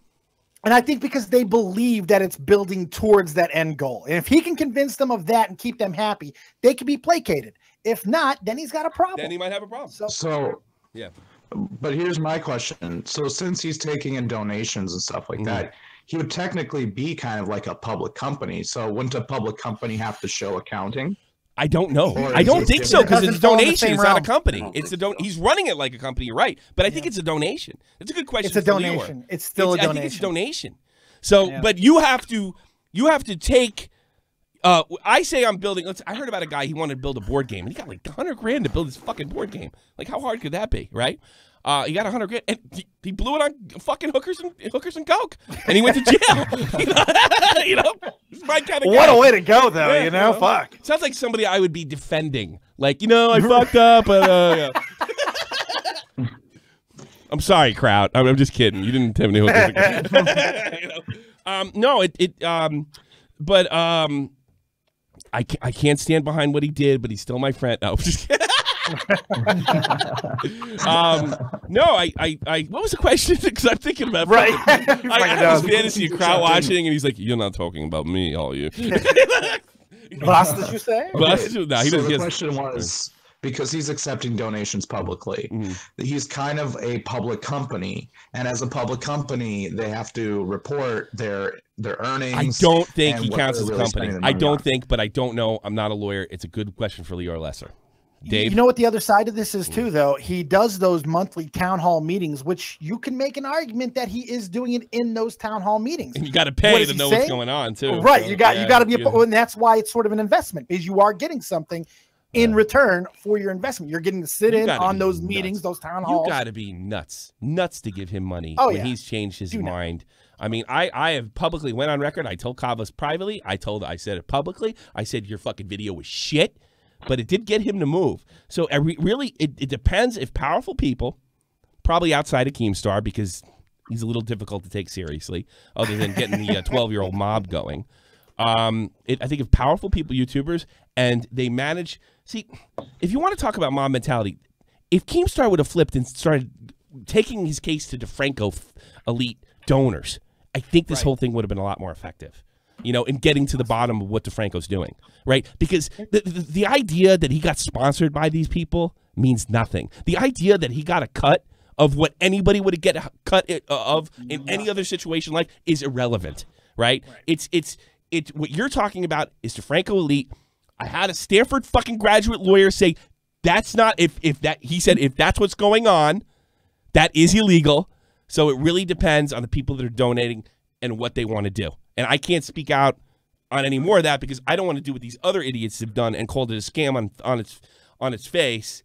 [SPEAKER 4] And I think because they believe that it's building towards that end goal. And if he can convince them of that and keep them happy, they can be placated. If not, then he's got a problem.
[SPEAKER 2] Then he might have a problem.
[SPEAKER 15] So
[SPEAKER 2] yeah.
[SPEAKER 15] But here's my question. So since he's taking in donations and stuff like that, he would technically be kind of like a public company. So wouldn't a public company have to show accounting?
[SPEAKER 2] I don't know. I don't think so, because it's a donation. It's not a company. It's a He's running it like a company. You're right, but I think it's a donation. It's a good question.
[SPEAKER 4] It's a donation. It's still a donation.
[SPEAKER 2] I think it's a donation. So, but you have to take. I say I'm building. I heard about a guy. He wanted to build a board game, and he got like $100,000 to build this fucking board game. Like, how hard could that be, right? He got $100,000, and he blew it on fucking hookers and coke, and he went to jail. you know, this is my kind of guy.
[SPEAKER 4] What a way to go, though. Yeah, fuck.
[SPEAKER 2] Sounds like somebody I would be defending. Like, I fucked up, but I'm sorry, crowd. I'm just kidding. You didn't have any hookers. But I can't stand behind what he did, but he's still my friend. No, I'm just kidding. What was the question? Because I'm thinking about
[SPEAKER 4] right.
[SPEAKER 2] I had this fantasy of crowd watching, and he's like, "You're not talking about me, are you?"
[SPEAKER 4] Boss, did you say?
[SPEAKER 2] No, he doesn't.
[SPEAKER 15] The question was, because he's accepting donations publicly. He's kind of a public company, and as a public company, they have to report their earnings.
[SPEAKER 2] I don't think he
[SPEAKER 15] and what
[SPEAKER 2] counts
[SPEAKER 15] they're
[SPEAKER 2] as a
[SPEAKER 15] really
[SPEAKER 2] company.
[SPEAKER 15] spending the
[SPEAKER 2] I
[SPEAKER 15] money
[SPEAKER 2] don't
[SPEAKER 15] on.
[SPEAKER 2] think, but I don't know. I'm not a lawyer. It's a good question for Leo or Lesser. Dave?
[SPEAKER 4] You know what the other side of this is too, though? He does those monthly town hall meetings, which you can make an argument that he is doing it in those town hall meetings.
[SPEAKER 2] And you got to
[SPEAKER 4] What
[SPEAKER 2] pay
[SPEAKER 4] is
[SPEAKER 2] to
[SPEAKER 4] he
[SPEAKER 2] know
[SPEAKER 4] saying?
[SPEAKER 2] what's going on too.
[SPEAKER 4] Right.
[SPEAKER 2] So,
[SPEAKER 4] you got to be,
[SPEAKER 2] yeah.
[SPEAKER 4] and that's why it's sort of an investment, because you are getting something in return for your investment. You're getting to sit
[SPEAKER 2] You
[SPEAKER 4] in
[SPEAKER 2] gotta
[SPEAKER 4] on
[SPEAKER 2] be
[SPEAKER 4] those
[SPEAKER 2] nuts.
[SPEAKER 4] meetings, those town halls.
[SPEAKER 2] You got to be nuts to give him money
[SPEAKER 4] Oh,
[SPEAKER 2] when
[SPEAKER 4] yeah.
[SPEAKER 2] he's changed his mind. I mean, I have publicly went on record. I told Kavas privately. I said it publicly. I said your fucking video was shit, but it did get him to move. So it depends if powerful people, probably outside of Keemstar, because he's a little difficult to take seriously, other than getting the 12-year-old mob going. I think if powerful people, YouTubers, and they manage. See, if you want to talk about mob mentality, if Keemstar would have flipped and started taking his case to DeFranco elite donors, I think this whole thing would have been a lot more effective, you know, in getting to the bottom of what DeFranco's doing, right? Because the idea that he got sponsored by these people means nothing. The idea that he got a cut of what anybody would get a cut of in any other situation like is irrelevant, right? It's what you're talking about is DeFranco elite. I had a Stanford fucking graduate lawyer say that's not if that's what's going on, that is illegal. So it really depends on the people that are donating and what they want to do. And I can't speak out on any more of that because I don't want to do what these other idiots have done and called it a scam on its face.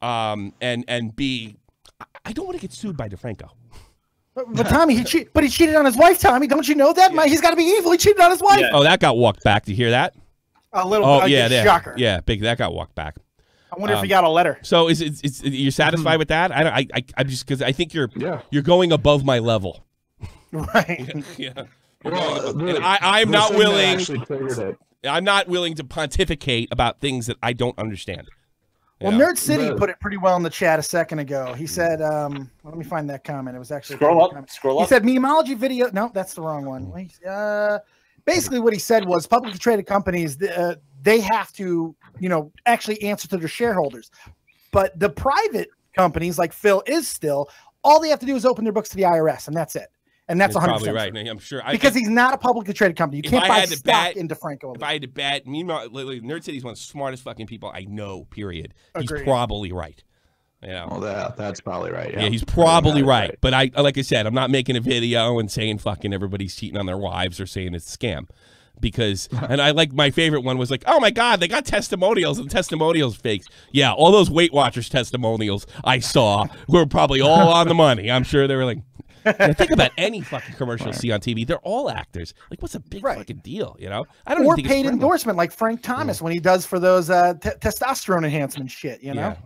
[SPEAKER 2] And B, I don't want to get sued by DeFranco.
[SPEAKER 4] But Tommy, he cheated on his wife. Tommy, don't you know that? He's got to be evil. He cheated on his wife.
[SPEAKER 2] Oh, that got walked back. Do you hear that?
[SPEAKER 4] A little.
[SPEAKER 2] Oh yeah,
[SPEAKER 4] shocker.
[SPEAKER 2] Yeah, big. That got walked back.
[SPEAKER 4] I wonder if he got a letter.
[SPEAKER 2] So is you're satisfied with that? I'm just because I think you're going above my level.
[SPEAKER 4] Right.
[SPEAKER 2] Yeah.
[SPEAKER 15] Well,
[SPEAKER 2] And I'm not
[SPEAKER 15] thing that
[SPEAKER 2] willing.
[SPEAKER 15] actually triggered it.
[SPEAKER 2] I'm not willing to pontificate about things that I don't understand.
[SPEAKER 4] Well,
[SPEAKER 2] You know?
[SPEAKER 4] Nerd City put it pretty well in the chat a second ago. He said, let me find that comment. It was actually
[SPEAKER 3] Scroll up.
[SPEAKER 4] He said memeology video. No, that's the wrong one. Basically what he said was publicly traded companies, they have to, actually answer to their shareholders. But the private companies like Phil is still, all they have to do is open their books to the IRS, and that's it. And that's 100%
[SPEAKER 2] probably right. I'm sure.
[SPEAKER 4] Because he's not a publicly traded company. You can't buy stock into Franco.
[SPEAKER 2] If I had to bet, meanwhile, Nerd City's one of the smartest fucking people I know, period.
[SPEAKER 4] Agreed.
[SPEAKER 2] He's probably right.
[SPEAKER 15] Well, that's probably right.
[SPEAKER 2] Yeah, he's probably right. But like I said, I'm not making a video and saying fucking everybody's cheating on their wives or saying it's a scam. Because, and I like, my favorite one was like, oh my God, they got testimonials and testimonials fakes. Yeah, all those Weight Watchers testimonials I saw were probably all on the money. I'm sure they were like, think about any fucking commercial you see on TV. They're all actors. Like, what's a big fucking deal, I don't
[SPEAKER 4] or
[SPEAKER 2] think
[SPEAKER 4] paid
[SPEAKER 2] it's
[SPEAKER 4] endorsement like Frank Thomas when he does for those testosterone enhancement shit,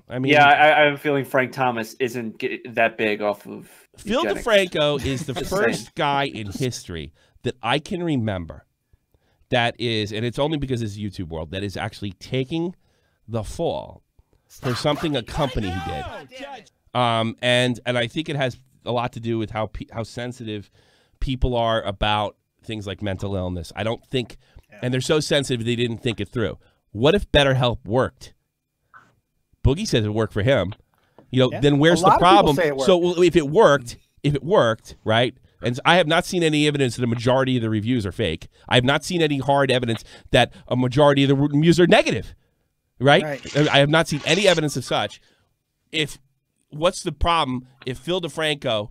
[SPEAKER 2] I mean,
[SPEAKER 3] I have a feeling Frank Thomas isn't that big off of
[SPEAKER 2] Phil
[SPEAKER 3] eugenics.
[SPEAKER 2] DeFranco is the first guy in history that I can remember that is, and it's only because it's YouTube world, that is actually taking the fall for something a company he did. And I think it has a lot to do with how sensitive people are about things like mental illness. I don't think, and they're so sensitive they didn't think it through. What if BetterHelp worked? Boogie says it worked for him. Then where's the problem? So if it worked, right? And I have not seen any evidence that a majority of the reviews are fake. I have not seen any hard evidence that a majority of the reviews are negative, right? I have not seen any evidence of such. What's the problem if Phil DeFranco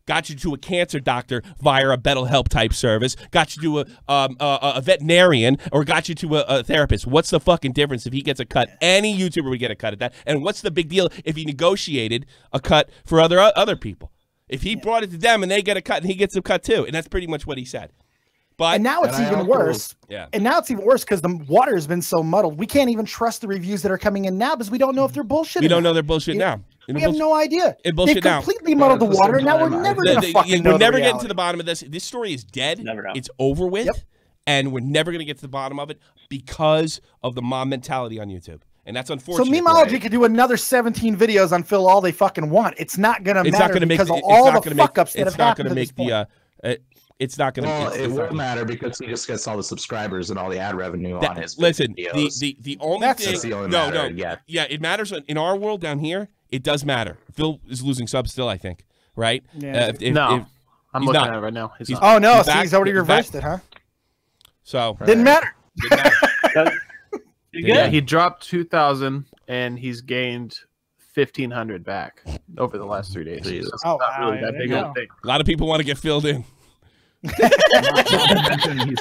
[SPEAKER 2] got you to a cancer doctor via a BetterHelp type service, got you to a veterinarian, or got you to a therapist? What's the fucking difference if he gets a cut? Any YouTuber would get a cut at that. And what's the big deal if he negotiated a cut for other people? If he brought it to them and they get a cut and he gets a cut too. And that's pretty much what he said. But
[SPEAKER 4] and now it's even worse.
[SPEAKER 2] Yeah.
[SPEAKER 4] And now it's even worse because the water has been so muddled. We can't even trust the reviews that are coming in now because we don't know if they're bullshit.
[SPEAKER 2] We don't know they're bullshit now.
[SPEAKER 4] We have no idea.
[SPEAKER 2] It bullshit
[SPEAKER 4] They've completely muddled the water. Now we're never going to fucking know.
[SPEAKER 2] We're never
[SPEAKER 4] the
[SPEAKER 2] getting to the bottom of this. This story is dead. It's over with. And we're never going to get to the bottom of it because of the mob mentality on YouTube. And that's unfortunate.
[SPEAKER 4] So memeology could do another 17 videos on Phil all they fucking want. It's not going to matter because of all the fuck ups that have happened to this point.
[SPEAKER 2] It's not going to.
[SPEAKER 15] Well, it won't matter because he just gets all the subscribers and all the ad revenue on his
[SPEAKER 2] listen,
[SPEAKER 15] videos.
[SPEAKER 2] the only thing.
[SPEAKER 15] the only
[SPEAKER 2] no,
[SPEAKER 15] matter,
[SPEAKER 2] no, yeah, it matters in our world down here. It does matter. Phil is losing subs still, I think. Right?
[SPEAKER 5] Yeah. I'm
[SPEAKER 2] he's
[SPEAKER 5] looking
[SPEAKER 2] not.
[SPEAKER 5] at it right now.
[SPEAKER 2] He's-
[SPEAKER 4] Oh no,
[SPEAKER 2] he's
[SPEAKER 4] see,
[SPEAKER 2] back-
[SPEAKER 4] he's already
[SPEAKER 2] he's
[SPEAKER 4] reversed
[SPEAKER 2] back.
[SPEAKER 4] it, huh?
[SPEAKER 2] So
[SPEAKER 4] Didn't matter.
[SPEAKER 5] Yeah, he dropped 2,000 and he's gained 1,500 back over the last 3 days. So it's
[SPEAKER 4] Oh,
[SPEAKER 5] not really that big of a thing.
[SPEAKER 2] A lot of people want to get filled in.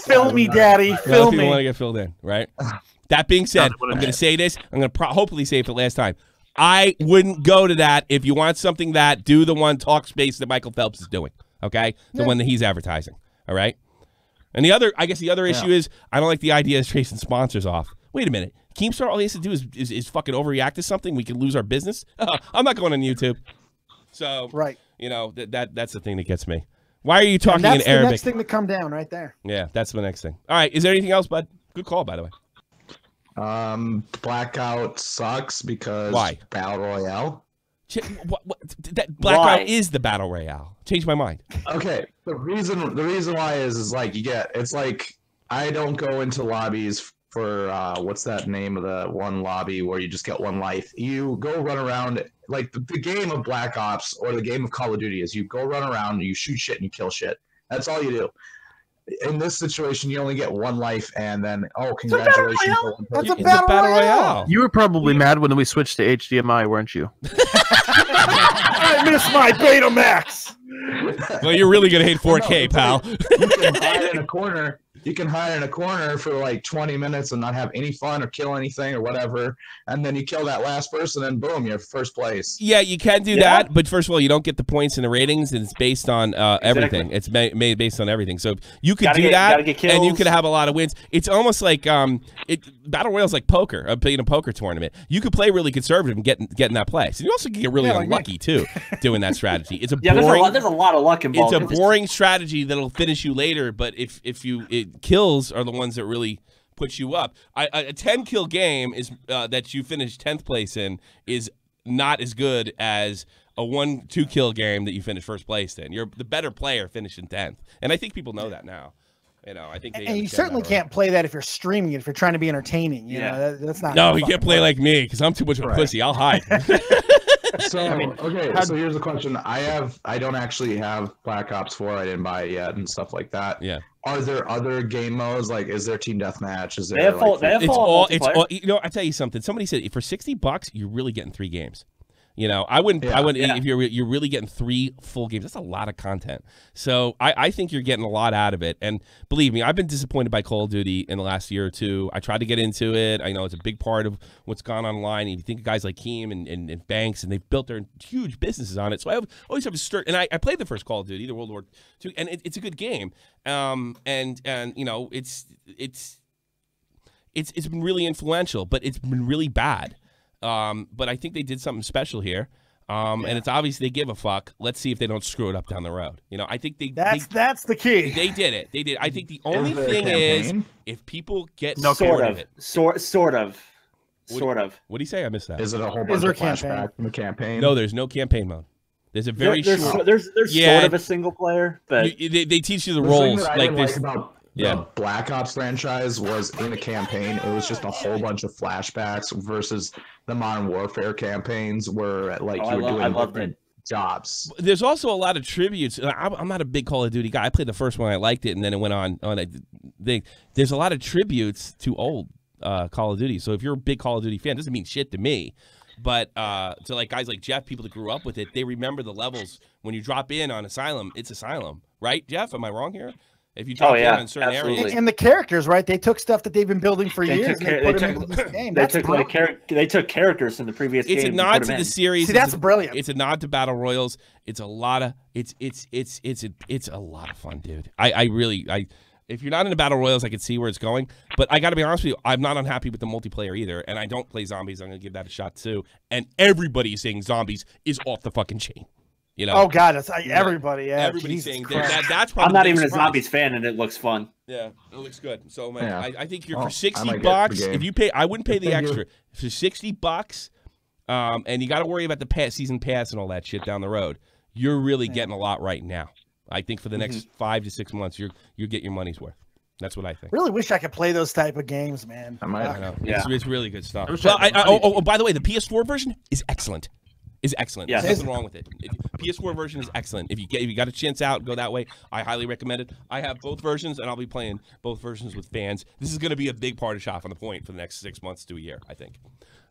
[SPEAKER 4] Fill me, daddy.
[SPEAKER 2] A lot
[SPEAKER 4] Fill
[SPEAKER 2] of people want to
[SPEAKER 4] me.
[SPEAKER 2] get filled in, right? That being said, I'm going to say this. I'm going to hopefully say it for the last time. I wouldn't go to that. If you want something that, do the one talk space that Michael Phelps is doing. Okay, the one that he's advertising. All right. And the other, I guess, the other issue is I don't like the idea of tracing sponsors off. Wait a minute, Keemstar, all he has to do is fucking overreact to something. We can lose our business. I'm not going on YouTube. So
[SPEAKER 4] right,
[SPEAKER 2] you know that's the thing that gets me. Why are you talking
[SPEAKER 4] and
[SPEAKER 2] in
[SPEAKER 4] that's
[SPEAKER 2] Arabic?
[SPEAKER 4] the next thing to come down right there.
[SPEAKER 2] Yeah, that's the next thing. All right, is there anything else, bud? Good call, by the way.
[SPEAKER 15] Blackout sucks because
[SPEAKER 2] Why?
[SPEAKER 15] Battle Royale.
[SPEAKER 2] That Blackout is the Battle Royale. Changed my mind.
[SPEAKER 15] Okay, the reason why is like it's like I don't go into lobbies for what's that name of the one lobby where you just get one life. You go run around like the game of Black Ops or the game of Call of Duty is you go run around, you shoot shit and you kill shit. That's all you do. In this situation, you only get one life, and then congratulations!
[SPEAKER 4] That's a battle royale.
[SPEAKER 5] You were probably mad when we switched to HDMI, weren't you?
[SPEAKER 4] I miss my Betamax.
[SPEAKER 2] Well, you're really gonna hate 4K, pal.
[SPEAKER 15] You can hide in a corner. You can hide in a corner for like 20 minutes and not have any fun or kill anything or whatever, and then you kill that last person, and boom, you're first place.
[SPEAKER 2] Yeah, you can do that, but first of all, you don't get the points and the ratings, and it's based on everything. It's made based on everything. So you could do that, and you could have a lot of wins. It's almost like Battle Royale's like poker, a poker tournament. You could play really conservative and get in that place. And you also can get really unlucky too doing that strategy. It's a boring.
[SPEAKER 3] There's a lot of luck involved.
[SPEAKER 2] It's a boring strategy that'll finish you later, but if kills are the ones that really put you up. A 10-kill game is that you finish 10th place in is not as good as a 1-2 kill game that you finish first place in. You're the better player finishing 10th, and I think people know that now. You know, I think they
[SPEAKER 4] and you certainly can't play that if you're streaming it, if you're trying to be entertaining. You know, that's not.
[SPEAKER 2] No, you can't play like me because I'm too much of a pussy. I'll hide.
[SPEAKER 15] So so here's the question: I don't actually have Black Ops 4. I didn't buy it yet and stuff like that.
[SPEAKER 2] Yeah.
[SPEAKER 15] Are there other game modes? Like, is there team deathmatch? Is there?
[SPEAKER 2] It's all. You know, I tell you something. Somebody said for $60, you're really getting 3 games. You know, I wouldn't. If you're really getting 3 full games, that's a lot of content. So I think you're getting a lot out of it. And believe me, I've been disappointed by Call of Duty in the last year or two. I tried to get into it. I know it's a big part of what's gone online. And you think of guys like Keem and Banks, and they've built their huge businesses on it. So I always have a stir. And I played the first Call of Duty, the World War II, and it's a good game. And you know, it's been really influential, but it's been really bad. But I think they did something special here. And it's obvious they give a fuck. Let's see if they don't screw it up down the road. You know, I think
[SPEAKER 4] that's the key.
[SPEAKER 2] They did it. They did. I think the only thing is if people get
[SPEAKER 3] sort
[SPEAKER 2] of it.
[SPEAKER 3] Sort of.
[SPEAKER 2] What do you say? I missed that.
[SPEAKER 15] Is it a whole bunch of flashback from the campaign?
[SPEAKER 2] No, there's no campaign mode. There's a very
[SPEAKER 3] there's
[SPEAKER 2] short.
[SPEAKER 3] There's sort of a single player, but
[SPEAKER 2] they teach you the roles. Like this.
[SPEAKER 15] The Black Ops franchise was in a campaign. It was just a whole bunch of flashbacks versus the Modern Warfare campaigins where you were doing different jobs.
[SPEAKER 2] There's also a lot of tributes. I'm not a big Call of Duty guy. I played the first one. I liked it, and then it went on there's a lot of tributes to old Call of Duty. So if you're a big Call of Duty fan, it doesn't mean shit to me. But to like guys like Jeff, people that grew up with it, they remember the levels. When you drop in on Asylum, it's Asylum. Right, Jeff? Am I wrong here? If you drop in on certain areas.
[SPEAKER 4] And the characters, right? They took stuff that they've been building for years and they put them into this game.
[SPEAKER 3] They took characters from the previous game.
[SPEAKER 2] It's a nod to the series.
[SPEAKER 4] See, that's brilliant.
[SPEAKER 2] It's a nod to Battle Royals. It's a lot of it's a lot of fun, dude. I really if you're not into Battle Royals, I can see where it's going. But I got to be honest with you, I'm not unhappy with the multiplayer either, and I don't play zombies. I'm going to give that a shot too. And everybody is saying zombies is off the fucking chain. You know?
[SPEAKER 4] Oh God, it's everybody. Yeah,
[SPEAKER 2] everybody's saying that's probably.
[SPEAKER 3] I'm not even a zombies fan, and it looks fun.
[SPEAKER 2] Yeah, it looks good. So I think you're for $60. If you pay, I wouldn't pay the extra for $60. And you got to worry about the season pass and all that shit down the road. You're really getting a lot right now. I think for the next 5 to 6 months, you get your money's worth. That's what I think.
[SPEAKER 4] Really wish I could play those type of games, man.
[SPEAKER 2] I know.
[SPEAKER 3] Yeah.
[SPEAKER 2] It's really good stuff. Well, by the way, the PS4 version is excellent.
[SPEAKER 3] Yeah.
[SPEAKER 2] There's nothing wrong with it. PS4 version is excellent. If you got a chance out, go that way. I highly recommend it. I have both versions, and I'll be playing both versions with fans. This is going to be a big part of Shop on the Point for the next 6 months to a year, I think.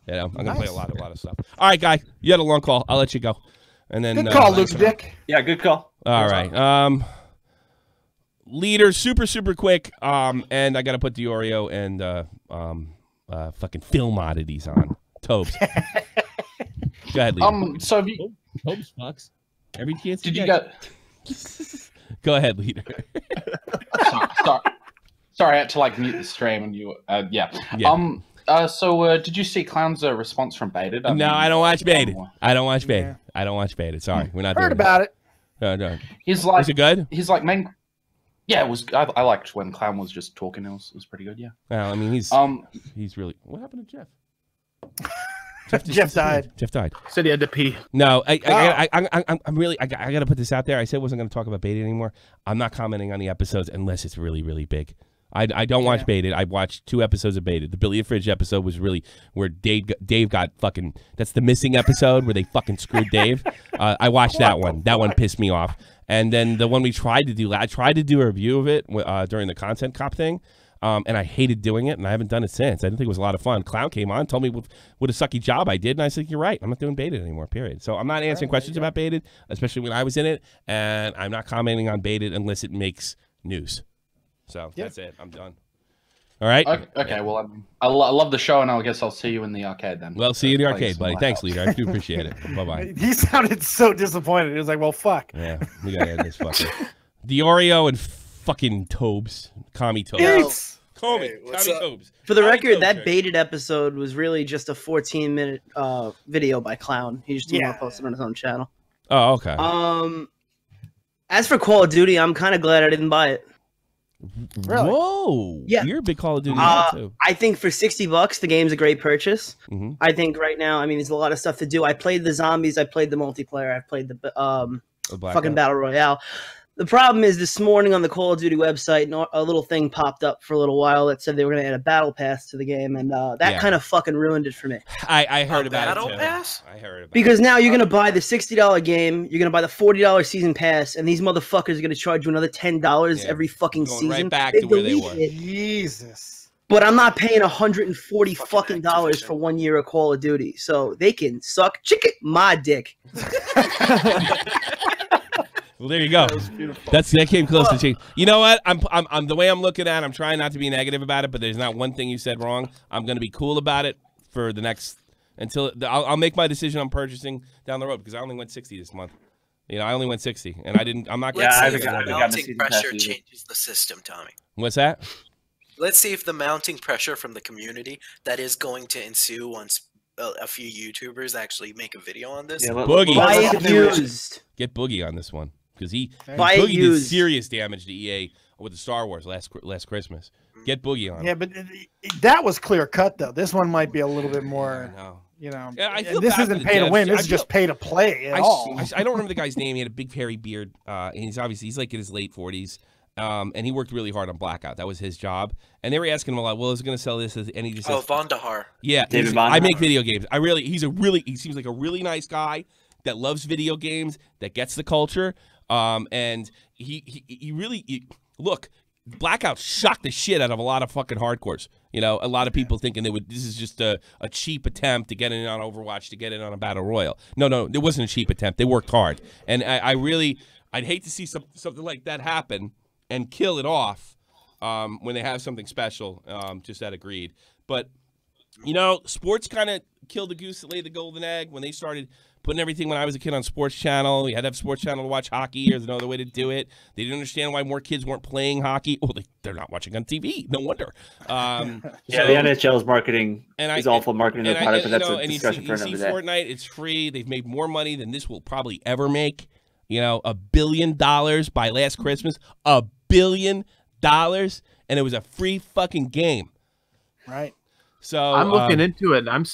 [SPEAKER 2] I'm going to play a lot of stuff. All right, guy, you had a long call. I'll let you go. And then
[SPEAKER 4] good call, Luke Dick.
[SPEAKER 3] Yeah, good call.
[SPEAKER 2] All right. Leader, super quick. And I got to put DeOrio and fucking film oddities on. Tobes. Go ahead, Leader.
[SPEAKER 16] So have you...
[SPEAKER 2] Tobes fucks. Every chance
[SPEAKER 16] did you get?
[SPEAKER 2] Go ahead, Leader.
[SPEAKER 16] Sorry, I had to mute the stream and you. Yeah. So did you see Clown's response from Baited?
[SPEAKER 2] No, I don't watch Baited. I don't watch Baited. I don't watch Baited. Sorry, we're not
[SPEAKER 4] heard
[SPEAKER 2] doing
[SPEAKER 4] about it.
[SPEAKER 2] No.
[SPEAKER 16] He's like,
[SPEAKER 2] was it good?
[SPEAKER 16] He's like, yeah, it was. I liked when Clown was just talking. It was pretty good. Yeah.
[SPEAKER 2] Well, I mean, he's really. What happened to Jeff?
[SPEAKER 4] Jeff died.
[SPEAKER 2] Jeff died.
[SPEAKER 5] Said he had to pee.
[SPEAKER 2] No, I'm really. I got to put this out there. I said I wasn't going to talk about Baited anymore. I'm not commenting on the episodes unless it's really, really big. I don't watch Baited. I watched 2 episodes of Baited. The Billy the Fridge episode was really where Dave got fucking. That's the missing episode where they fucking screwed Dave. I watched that one. That one pissed me off. And then the one we tried to do, I tried to do a review of it during the Content Cop thing, and I hated doing it, and I haven't done it since. I didn't think it was a lot of fun. Clown came on, told me what a sucky job I did, and I said, you're right. I'm not doing Baited anymore, period. So I'm not answering questions about Baited, especially when I was in it, and I'm not commenting on Baited unless it makes news. So that's it. I'm done. All right.
[SPEAKER 16] Okay. Well, I love the show, and I guess I'll see you in the arcade then.
[SPEAKER 2] Well, see you in the arcade, buddy. Thanks, Leader. I do appreciate it. Bye-bye.
[SPEAKER 4] He sounded so disappointed. He was like, well, fuck.
[SPEAKER 2] Yeah, we got to end this fucker. DeOrio and fucking Tobes. Commie Tobes. Commie Tobes.
[SPEAKER 17] For the record, that Baited episode was really just a 14-minute video by Clown. He just didn't want to post it on his own channel.
[SPEAKER 2] Oh, okay.
[SPEAKER 17] As for Call of Duty, I'm kind of glad I didn't buy it.
[SPEAKER 4] Really?
[SPEAKER 2] Whoa.
[SPEAKER 17] Yeah.
[SPEAKER 2] You're a big Call of Duty guy, too.
[SPEAKER 17] I think for $60, the game's a great purchase.
[SPEAKER 2] Mm-hmm.
[SPEAKER 17] I think right now, I mean, there's a lot of stuff to do. I played the zombies. I played the multiplayer. I played the fucking Battle Royale. The problem is this morning on the Call of Duty website, a little thing popped up for a little while that said they were going to add a battle pass to the game, and that kind of fucking ruined it for me.
[SPEAKER 2] I heard about
[SPEAKER 18] battle
[SPEAKER 2] it, too.
[SPEAKER 18] pass?
[SPEAKER 2] I heard about it.
[SPEAKER 17] Because now you're going to buy the $60 game, you're going to buy the $40 season pass, and these motherfuckers are going to charge you another $10 every fucking
[SPEAKER 2] Going
[SPEAKER 17] season.
[SPEAKER 2] right back to where they were.
[SPEAKER 4] Jesus.
[SPEAKER 17] But I'm not paying $140 fucking dollars for 1 year of Call of Duty, so they can suck my dick.
[SPEAKER 2] Well, there you go. That came close to change. You know what? I'm the way I'm looking at it, I'm trying not to be negative about it, but there's not one thing you said wrong. I'm going to be cool about it for the next until I'll make my decision on purchasing down the road because I only went 60 this month. You know, I only went 60, and I'm not.
[SPEAKER 18] Let's see if the mounting pressure changes the system, Tommy.
[SPEAKER 2] What's that?
[SPEAKER 18] Let's see if the mounting pressure from the community that is going to ensue once a few YouTubers actually make a video on this.
[SPEAKER 2] Yeah, Boogie. Get Boogie on this one. Because Boogie did serious damage to EA with the Star Wars last Christmas. Get Boogie on.
[SPEAKER 4] Yeah, but that was clear cut though. This one might be a little bit more. You know,
[SPEAKER 2] I feel
[SPEAKER 4] this
[SPEAKER 2] bad
[SPEAKER 4] isn't
[SPEAKER 2] for
[SPEAKER 4] pay
[SPEAKER 2] the
[SPEAKER 4] to win.
[SPEAKER 2] devs.
[SPEAKER 4] This is just pay to play at all.
[SPEAKER 2] I don't remember the guy's name. He had a big hairy beard. And he's like in his late 40s. And he worked really hard on Blackout. That was his job. And they were asking him a lot. Well, is it going to sell this? And he just says,
[SPEAKER 18] Vondahar.
[SPEAKER 2] Yeah,
[SPEAKER 18] David
[SPEAKER 2] I
[SPEAKER 18] Vondahar.
[SPEAKER 2] make video games. He seems like a really nice guy that loves video games, that gets the culture. And he really look. Blackout shocked the shit out of a lot of fucking hardcores. You know, a lot of people thinking this is just a cheap attempt to get in on Overwatch, to get in on a battle royal. No, it wasn't a cheap attempt. They worked hard, and I'd hate to see something like that happen and kill it off when they have something special. Just out of greed, but you know, sports kind of killed the goose that laid the golden egg when they started putting everything when I was a kid on Sports Channel. You had to have Sports Channel to watch hockey. There's no other way to do it. They didn't understand why more kids weren't playing hockey. Well, they're not watching on TV. No wonder.
[SPEAKER 3] The NHL's marketing is awful marketing their product, but that's a discussion for another day.
[SPEAKER 2] Fortnite, it's free. They've made more money than this will probably ever make. You know, $1 billion by last Christmas. $1 billion, and it was a free fucking game.
[SPEAKER 4] Right.
[SPEAKER 2] So
[SPEAKER 5] I'm looking into it. I'm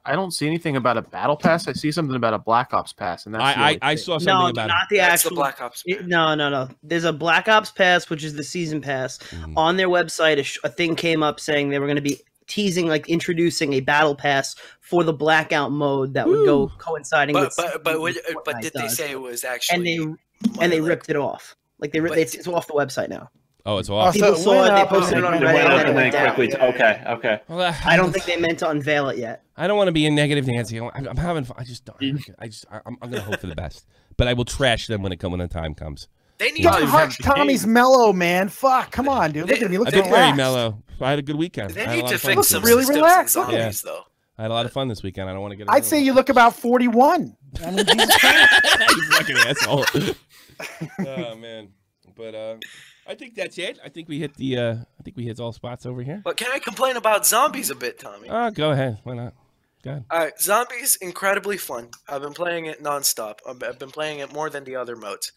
[SPEAKER 5] I don't see anything about a battle pass. I see something about a Black Ops pass, and that's
[SPEAKER 2] I saw something about
[SPEAKER 17] not the
[SPEAKER 18] That's
[SPEAKER 17] actual
[SPEAKER 18] the Black Ops.
[SPEAKER 17] No. There's a Black Ops pass, which is the season pass. On their website, a thing came up saying they were going to be teasing, like introducing a battle pass for the blackout mode that would go coinciding with.
[SPEAKER 18] But did they say it was actually?
[SPEAKER 17] And they ripped it off. Like it's off the website now.
[SPEAKER 2] Oh, it's off.
[SPEAKER 17] People saw it. They posted it on Reddit.
[SPEAKER 3] and then quickly. Okay.
[SPEAKER 2] Well,
[SPEAKER 17] I don't think they meant to unveil it yet.
[SPEAKER 2] I don't want to be a negative Nancy. I'm having fun. I'm going to hope for the best, but I will trash them when the time comes.
[SPEAKER 18] They need
[SPEAKER 4] Don't harsh Tommy's mellow, man. Fuck, come on, dude. Look at me. Look
[SPEAKER 2] I
[SPEAKER 4] at
[SPEAKER 2] think very
[SPEAKER 4] relaxed.
[SPEAKER 2] mellow. I had a good weekend.
[SPEAKER 18] They
[SPEAKER 2] I had
[SPEAKER 18] need
[SPEAKER 2] a lot
[SPEAKER 18] to
[SPEAKER 2] of fun
[SPEAKER 18] fix
[SPEAKER 2] this
[SPEAKER 18] some
[SPEAKER 2] weekend.
[SPEAKER 4] really
[SPEAKER 18] systems
[SPEAKER 4] relaxed.
[SPEAKER 18] and zombies, though.
[SPEAKER 2] I had a lot of fun this weekend. I don't want to get.
[SPEAKER 4] I'd say you look about 41. I mean, Jesus Christ.
[SPEAKER 2] You fucking asshole. Oh man, but I think that's it. I think we hit the. I think we hit all spots over here.
[SPEAKER 18] But can I complain about zombies a bit, Tommy?
[SPEAKER 2] Go ahead. Why not? Go ahead.
[SPEAKER 18] All right, zombies incredibly fun. I've been playing it nonstop. I've been playing it more than the other modes.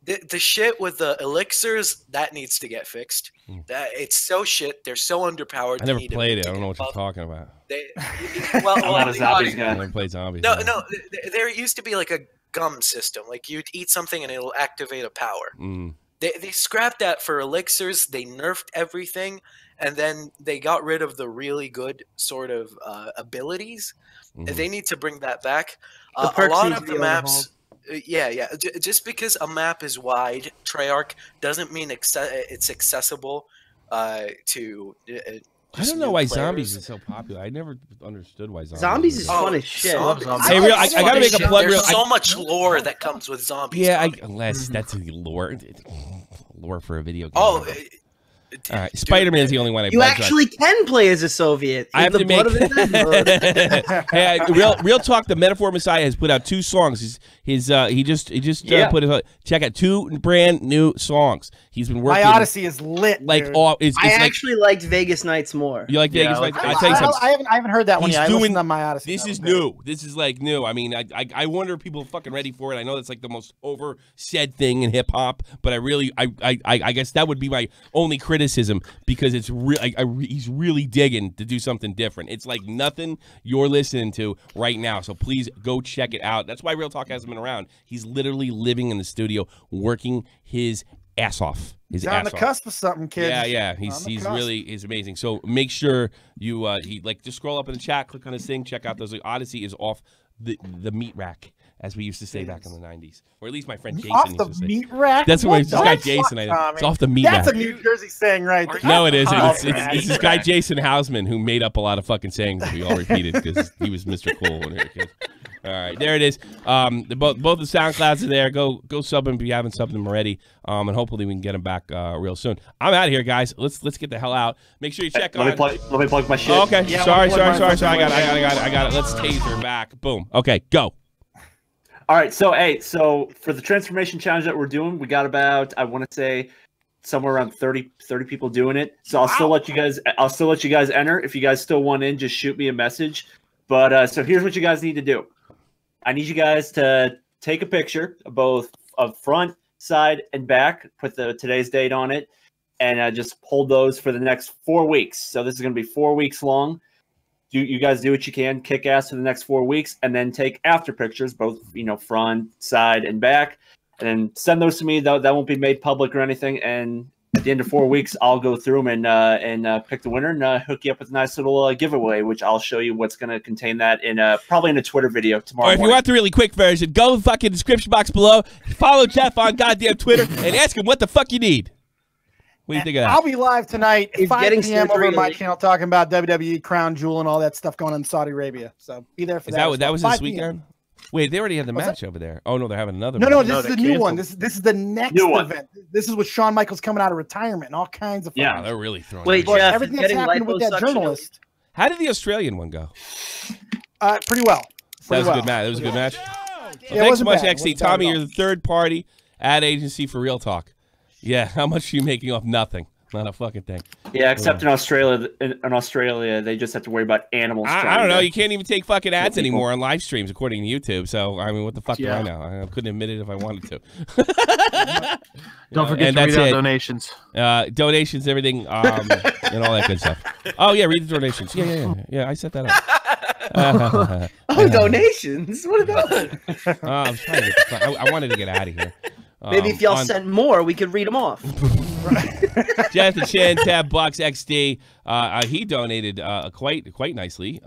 [SPEAKER 18] The shit with the elixirs that needs to get fixed. That it's so shit. They're so underpowered.
[SPEAKER 2] I never played it. I don't know what you're talking about.
[SPEAKER 3] I'm not a zombies guy.
[SPEAKER 2] I never played zombies.
[SPEAKER 18] No. There used to be like a gum system. Like you'd eat something and it'll activate a power. They scrapped that for elixirs. They nerfed everything, and then they got rid of the really good sort of abilities. They need to bring that back. A lot of the maps. Yeah. Just because a map is wide, Treyarch, doesn't mean it's accessible to.
[SPEAKER 2] I don't know why zombies is so popular. I never understood why zombies
[SPEAKER 17] is fun as shit.
[SPEAKER 2] Hey, real, I gotta make a plug.
[SPEAKER 18] There's
[SPEAKER 2] Real,
[SPEAKER 18] so much lore that comes with zombies.
[SPEAKER 2] Yeah, unless that's a lore for a video game.
[SPEAKER 18] Oh.
[SPEAKER 2] All right, Spider-Man is the only one I.
[SPEAKER 17] You actually can play as a Soviet.
[SPEAKER 2] I have to make. Hey, real talk. The Metaphor Messiah has put out 2 songs. He just put it. Check out 2 brand new songs. He's been working.
[SPEAKER 4] My Odyssey is lit.
[SPEAKER 2] Like
[SPEAKER 4] dude.
[SPEAKER 17] I actually liked Vegas Nights more.
[SPEAKER 2] You like Vegas Nights?
[SPEAKER 4] I haven't heard that one yet. I listened on My Odyssey.
[SPEAKER 2] This is new. This is like new. I mean, I wonder if people are fucking ready for it. I know that's like the most over said thing in hip hop, but I guess that would be my only criticism because it's he's really digging to do something different. It's like nothing you're listening to right now. So please go check it out. That's why Real Talk hasn't been around. He's literally living in the studio, working his ass off.
[SPEAKER 4] He's on the cusp of something, kid.
[SPEAKER 2] Yeah. He's amazing. So make sure you just scroll up in the chat, click on his thing, check out those. Odyssey is off the meat rack, as we used to say back in the 90s, or at least my friend Jason
[SPEAKER 4] off
[SPEAKER 2] used
[SPEAKER 4] the
[SPEAKER 2] to say.
[SPEAKER 4] meat rack.
[SPEAKER 2] That's what this guy Jason. It's off the meat rack.
[SPEAKER 4] That's a New Jersey saying, right?
[SPEAKER 2] No, it isn't. It's this guy Jason Hausman who made up a lot of fucking sayings that we all repeated because he was Mr. Cool when we were kids. All right, there it is. Both the SoundClouds are there. Go sub them if you haven't subbed them already, and hopefully we can get them back real soon. I'm out of here, guys. Let's get the hell out. Make sure you check on.
[SPEAKER 3] Let me plug my shit.
[SPEAKER 2] Oh, okay.
[SPEAKER 3] Yeah,
[SPEAKER 2] Sorry. I got it. Let's taser back. Boom. Okay, go.
[SPEAKER 3] All right. So for the transformation challenge that we're doing, we got about, I want to say, somewhere around 30 people doing it. So I'll still let you guys enter. If you guys still want in, just shoot me a message. But so here's what you guys need to do. I need you guys to take a picture of both of front, side, and back. Put today's date on it, and just hold those for the next 4 weeks. So this is going to be 4 weeks long. You guys do what you can, kick ass for the next 4 weeks, and then take after pictures, both front, side, and back, and then send those to me. That won't be made public or anything. And at the end of 4 weeks, I'll go through them and pick the winner and hook you up with a nice little giveaway, which I'll show you what's going to contain that in probably in a Twitter video tomorrow.
[SPEAKER 2] Or if you want the really quick version, go to the fucking description box below, follow Jeff on goddamn Twitter, and ask him what the fuck you need. What do you think of that?
[SPEAKER 4] I'll be live tonight at 5 p.m. over on my channel talking about WWE, Crown Jewel, and all that stuff going on in Saudi Arabia. So be there for that.
[SPEAKER 2] That was this weekend? Wait, they already had the match over there. Oh, no, they're having another
[SPEAKER 4] match.
[SPEAKER 2] No,
[SPEAKER 4] this is the new one. This is the next event. This is with Shawn Michaels coming out of retirement and all kinds of fun.
[SPEAKER 2] Yeah, they're really throwing
[SPEAKER 4] everything that's happened with that journalist.
[SPEAKER 2] How did the Australian one go?
[SPEAKER 4] Pretty well.
[SPEAKER 2] That was a good match. That was a good match. Thanks so much, XC. Tommy, you're the third party ad agency for Real Talk. Yeah, how much are you making off nothing? Not a fucking thing.
[SPEAKER 3] Yeah, except in Australia. In Australia, they just have to worry about animals.
[SPEAKER 2] I don't know. You can't even take fucking ads anymore on live streams, according to YouTube. So, I mean, what the fuck do I know? I couldn't admit it if I wanted to.
[SPEAKER 5] Don't forget to read out donations.
[SPEAKER 2] Donations, everything, and all that good stuff. Oh, yeah, read the donations. Yeah, I set that up.
[SPEAKER 17] Donations. What are those?
[SPEAKER 2] I was trying to I wanted to get out of here.
[SPEAKER 17] Maybe if y'all sent more, we could read them off.
[SPEAKER 2] Jeff the Chin, Tab Bucks XD. He donated quite nicely.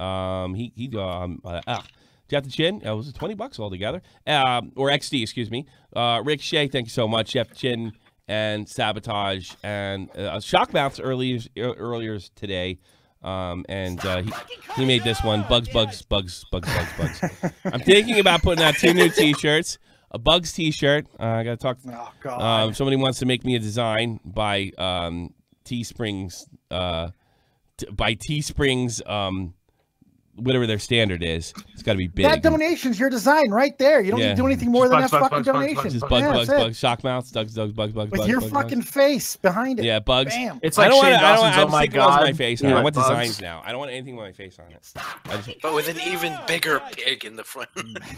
[SPEAKER 2] Jeff the Chin, it was $20 altogether, or XD, excuse me. Rick Shea, thank you so much. Jeff the Chin and Sabotage and Shockmouths earlier today. And he made this one. Bugs. I'm thinking about putting out 2 new T-shirts. A Bugs T-shirt. I got to talk.
[SPEAKER 4] Oh God!
[SPEAKER 2] Somebody wants to make me a design by Teesprings. Whatever their standard is. It's got to be big.
[SPEAKER 4] That donation's your design right there. You don't need to do anything more than that fucking donation.
[SPEAKER 2] Just bugs. Shockmouths. Bugs.
[SPEAKER 4] With your fucking face behind it.
[SPEAKER 2] Yeah, Bugs.
[SPEAKER 4] Bam.
[SPEAKER 5] It's like Shane Dawson's "Oh my God"
[SPEAKER 2] my face. I want designs now. I don't want anything with my face on it.
[SPEAKER 18] But with an even bigger pig in the front.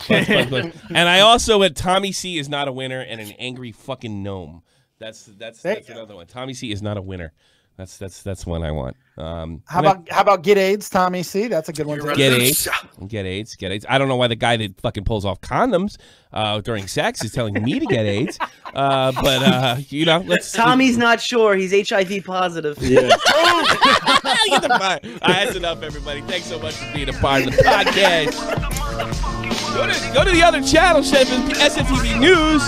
[SPEAKER 2] Bugs. And I also went Tommy C is not a winner and an angry fucking gnome. That's another one. Tommy C is not a winner. That's one I want.
[SPEAKER 4] How about Get AIDS, Tommy C? That's a good one too.
[SPEAKER 2] Get AIDS. I don't know why the guy that fucking pulls off condoms during sex is telling me to get AIDS. But you know,
[SPEAKER 17] Tommy's not sure. He's HIV positive.
[SPEAKER 2] Yeah. That's enough, everybody. Thanks so much for being a part of the podcast. Go to the other channel, SFTP News.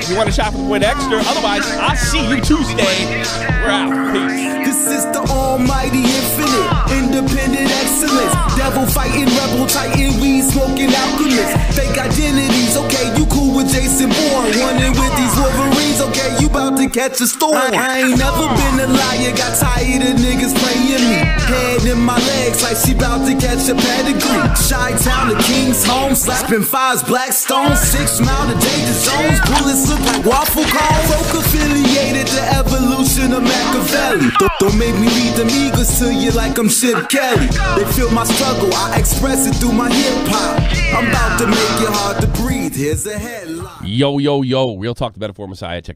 [SPEAKER 2] If you want to shop for Point Extra. Otherwise, I'll see you Tuesday. We're out. Peace.
[SPEAKER 19] This is the almighty infinite, independent excellence. Devil fighting, rebel titan, weed smoking alchemist. Fake identities, okay, you cool with Jason Bourne. Running with these Wolverines, okay, you about to catch a storm. I ain't never been a liar, got tired of niggas playing me. Head in my legs like she about to catch a pedigree. Chi-Town, the King's home, slapping fives, black stones. 6 mile to danger zones, bullets look like waffle cones. Folk affiliated to evolution of Machiavelli. Don't make me read them eagles to you like I'm Chip Kelly. They feel my struggle, I express it through my hip-hop. I'm about to make it hard to breathe, here's a headline.
[SPEAKER 2] Yo, Real Talk, the Metaphor Messiah. Check him out.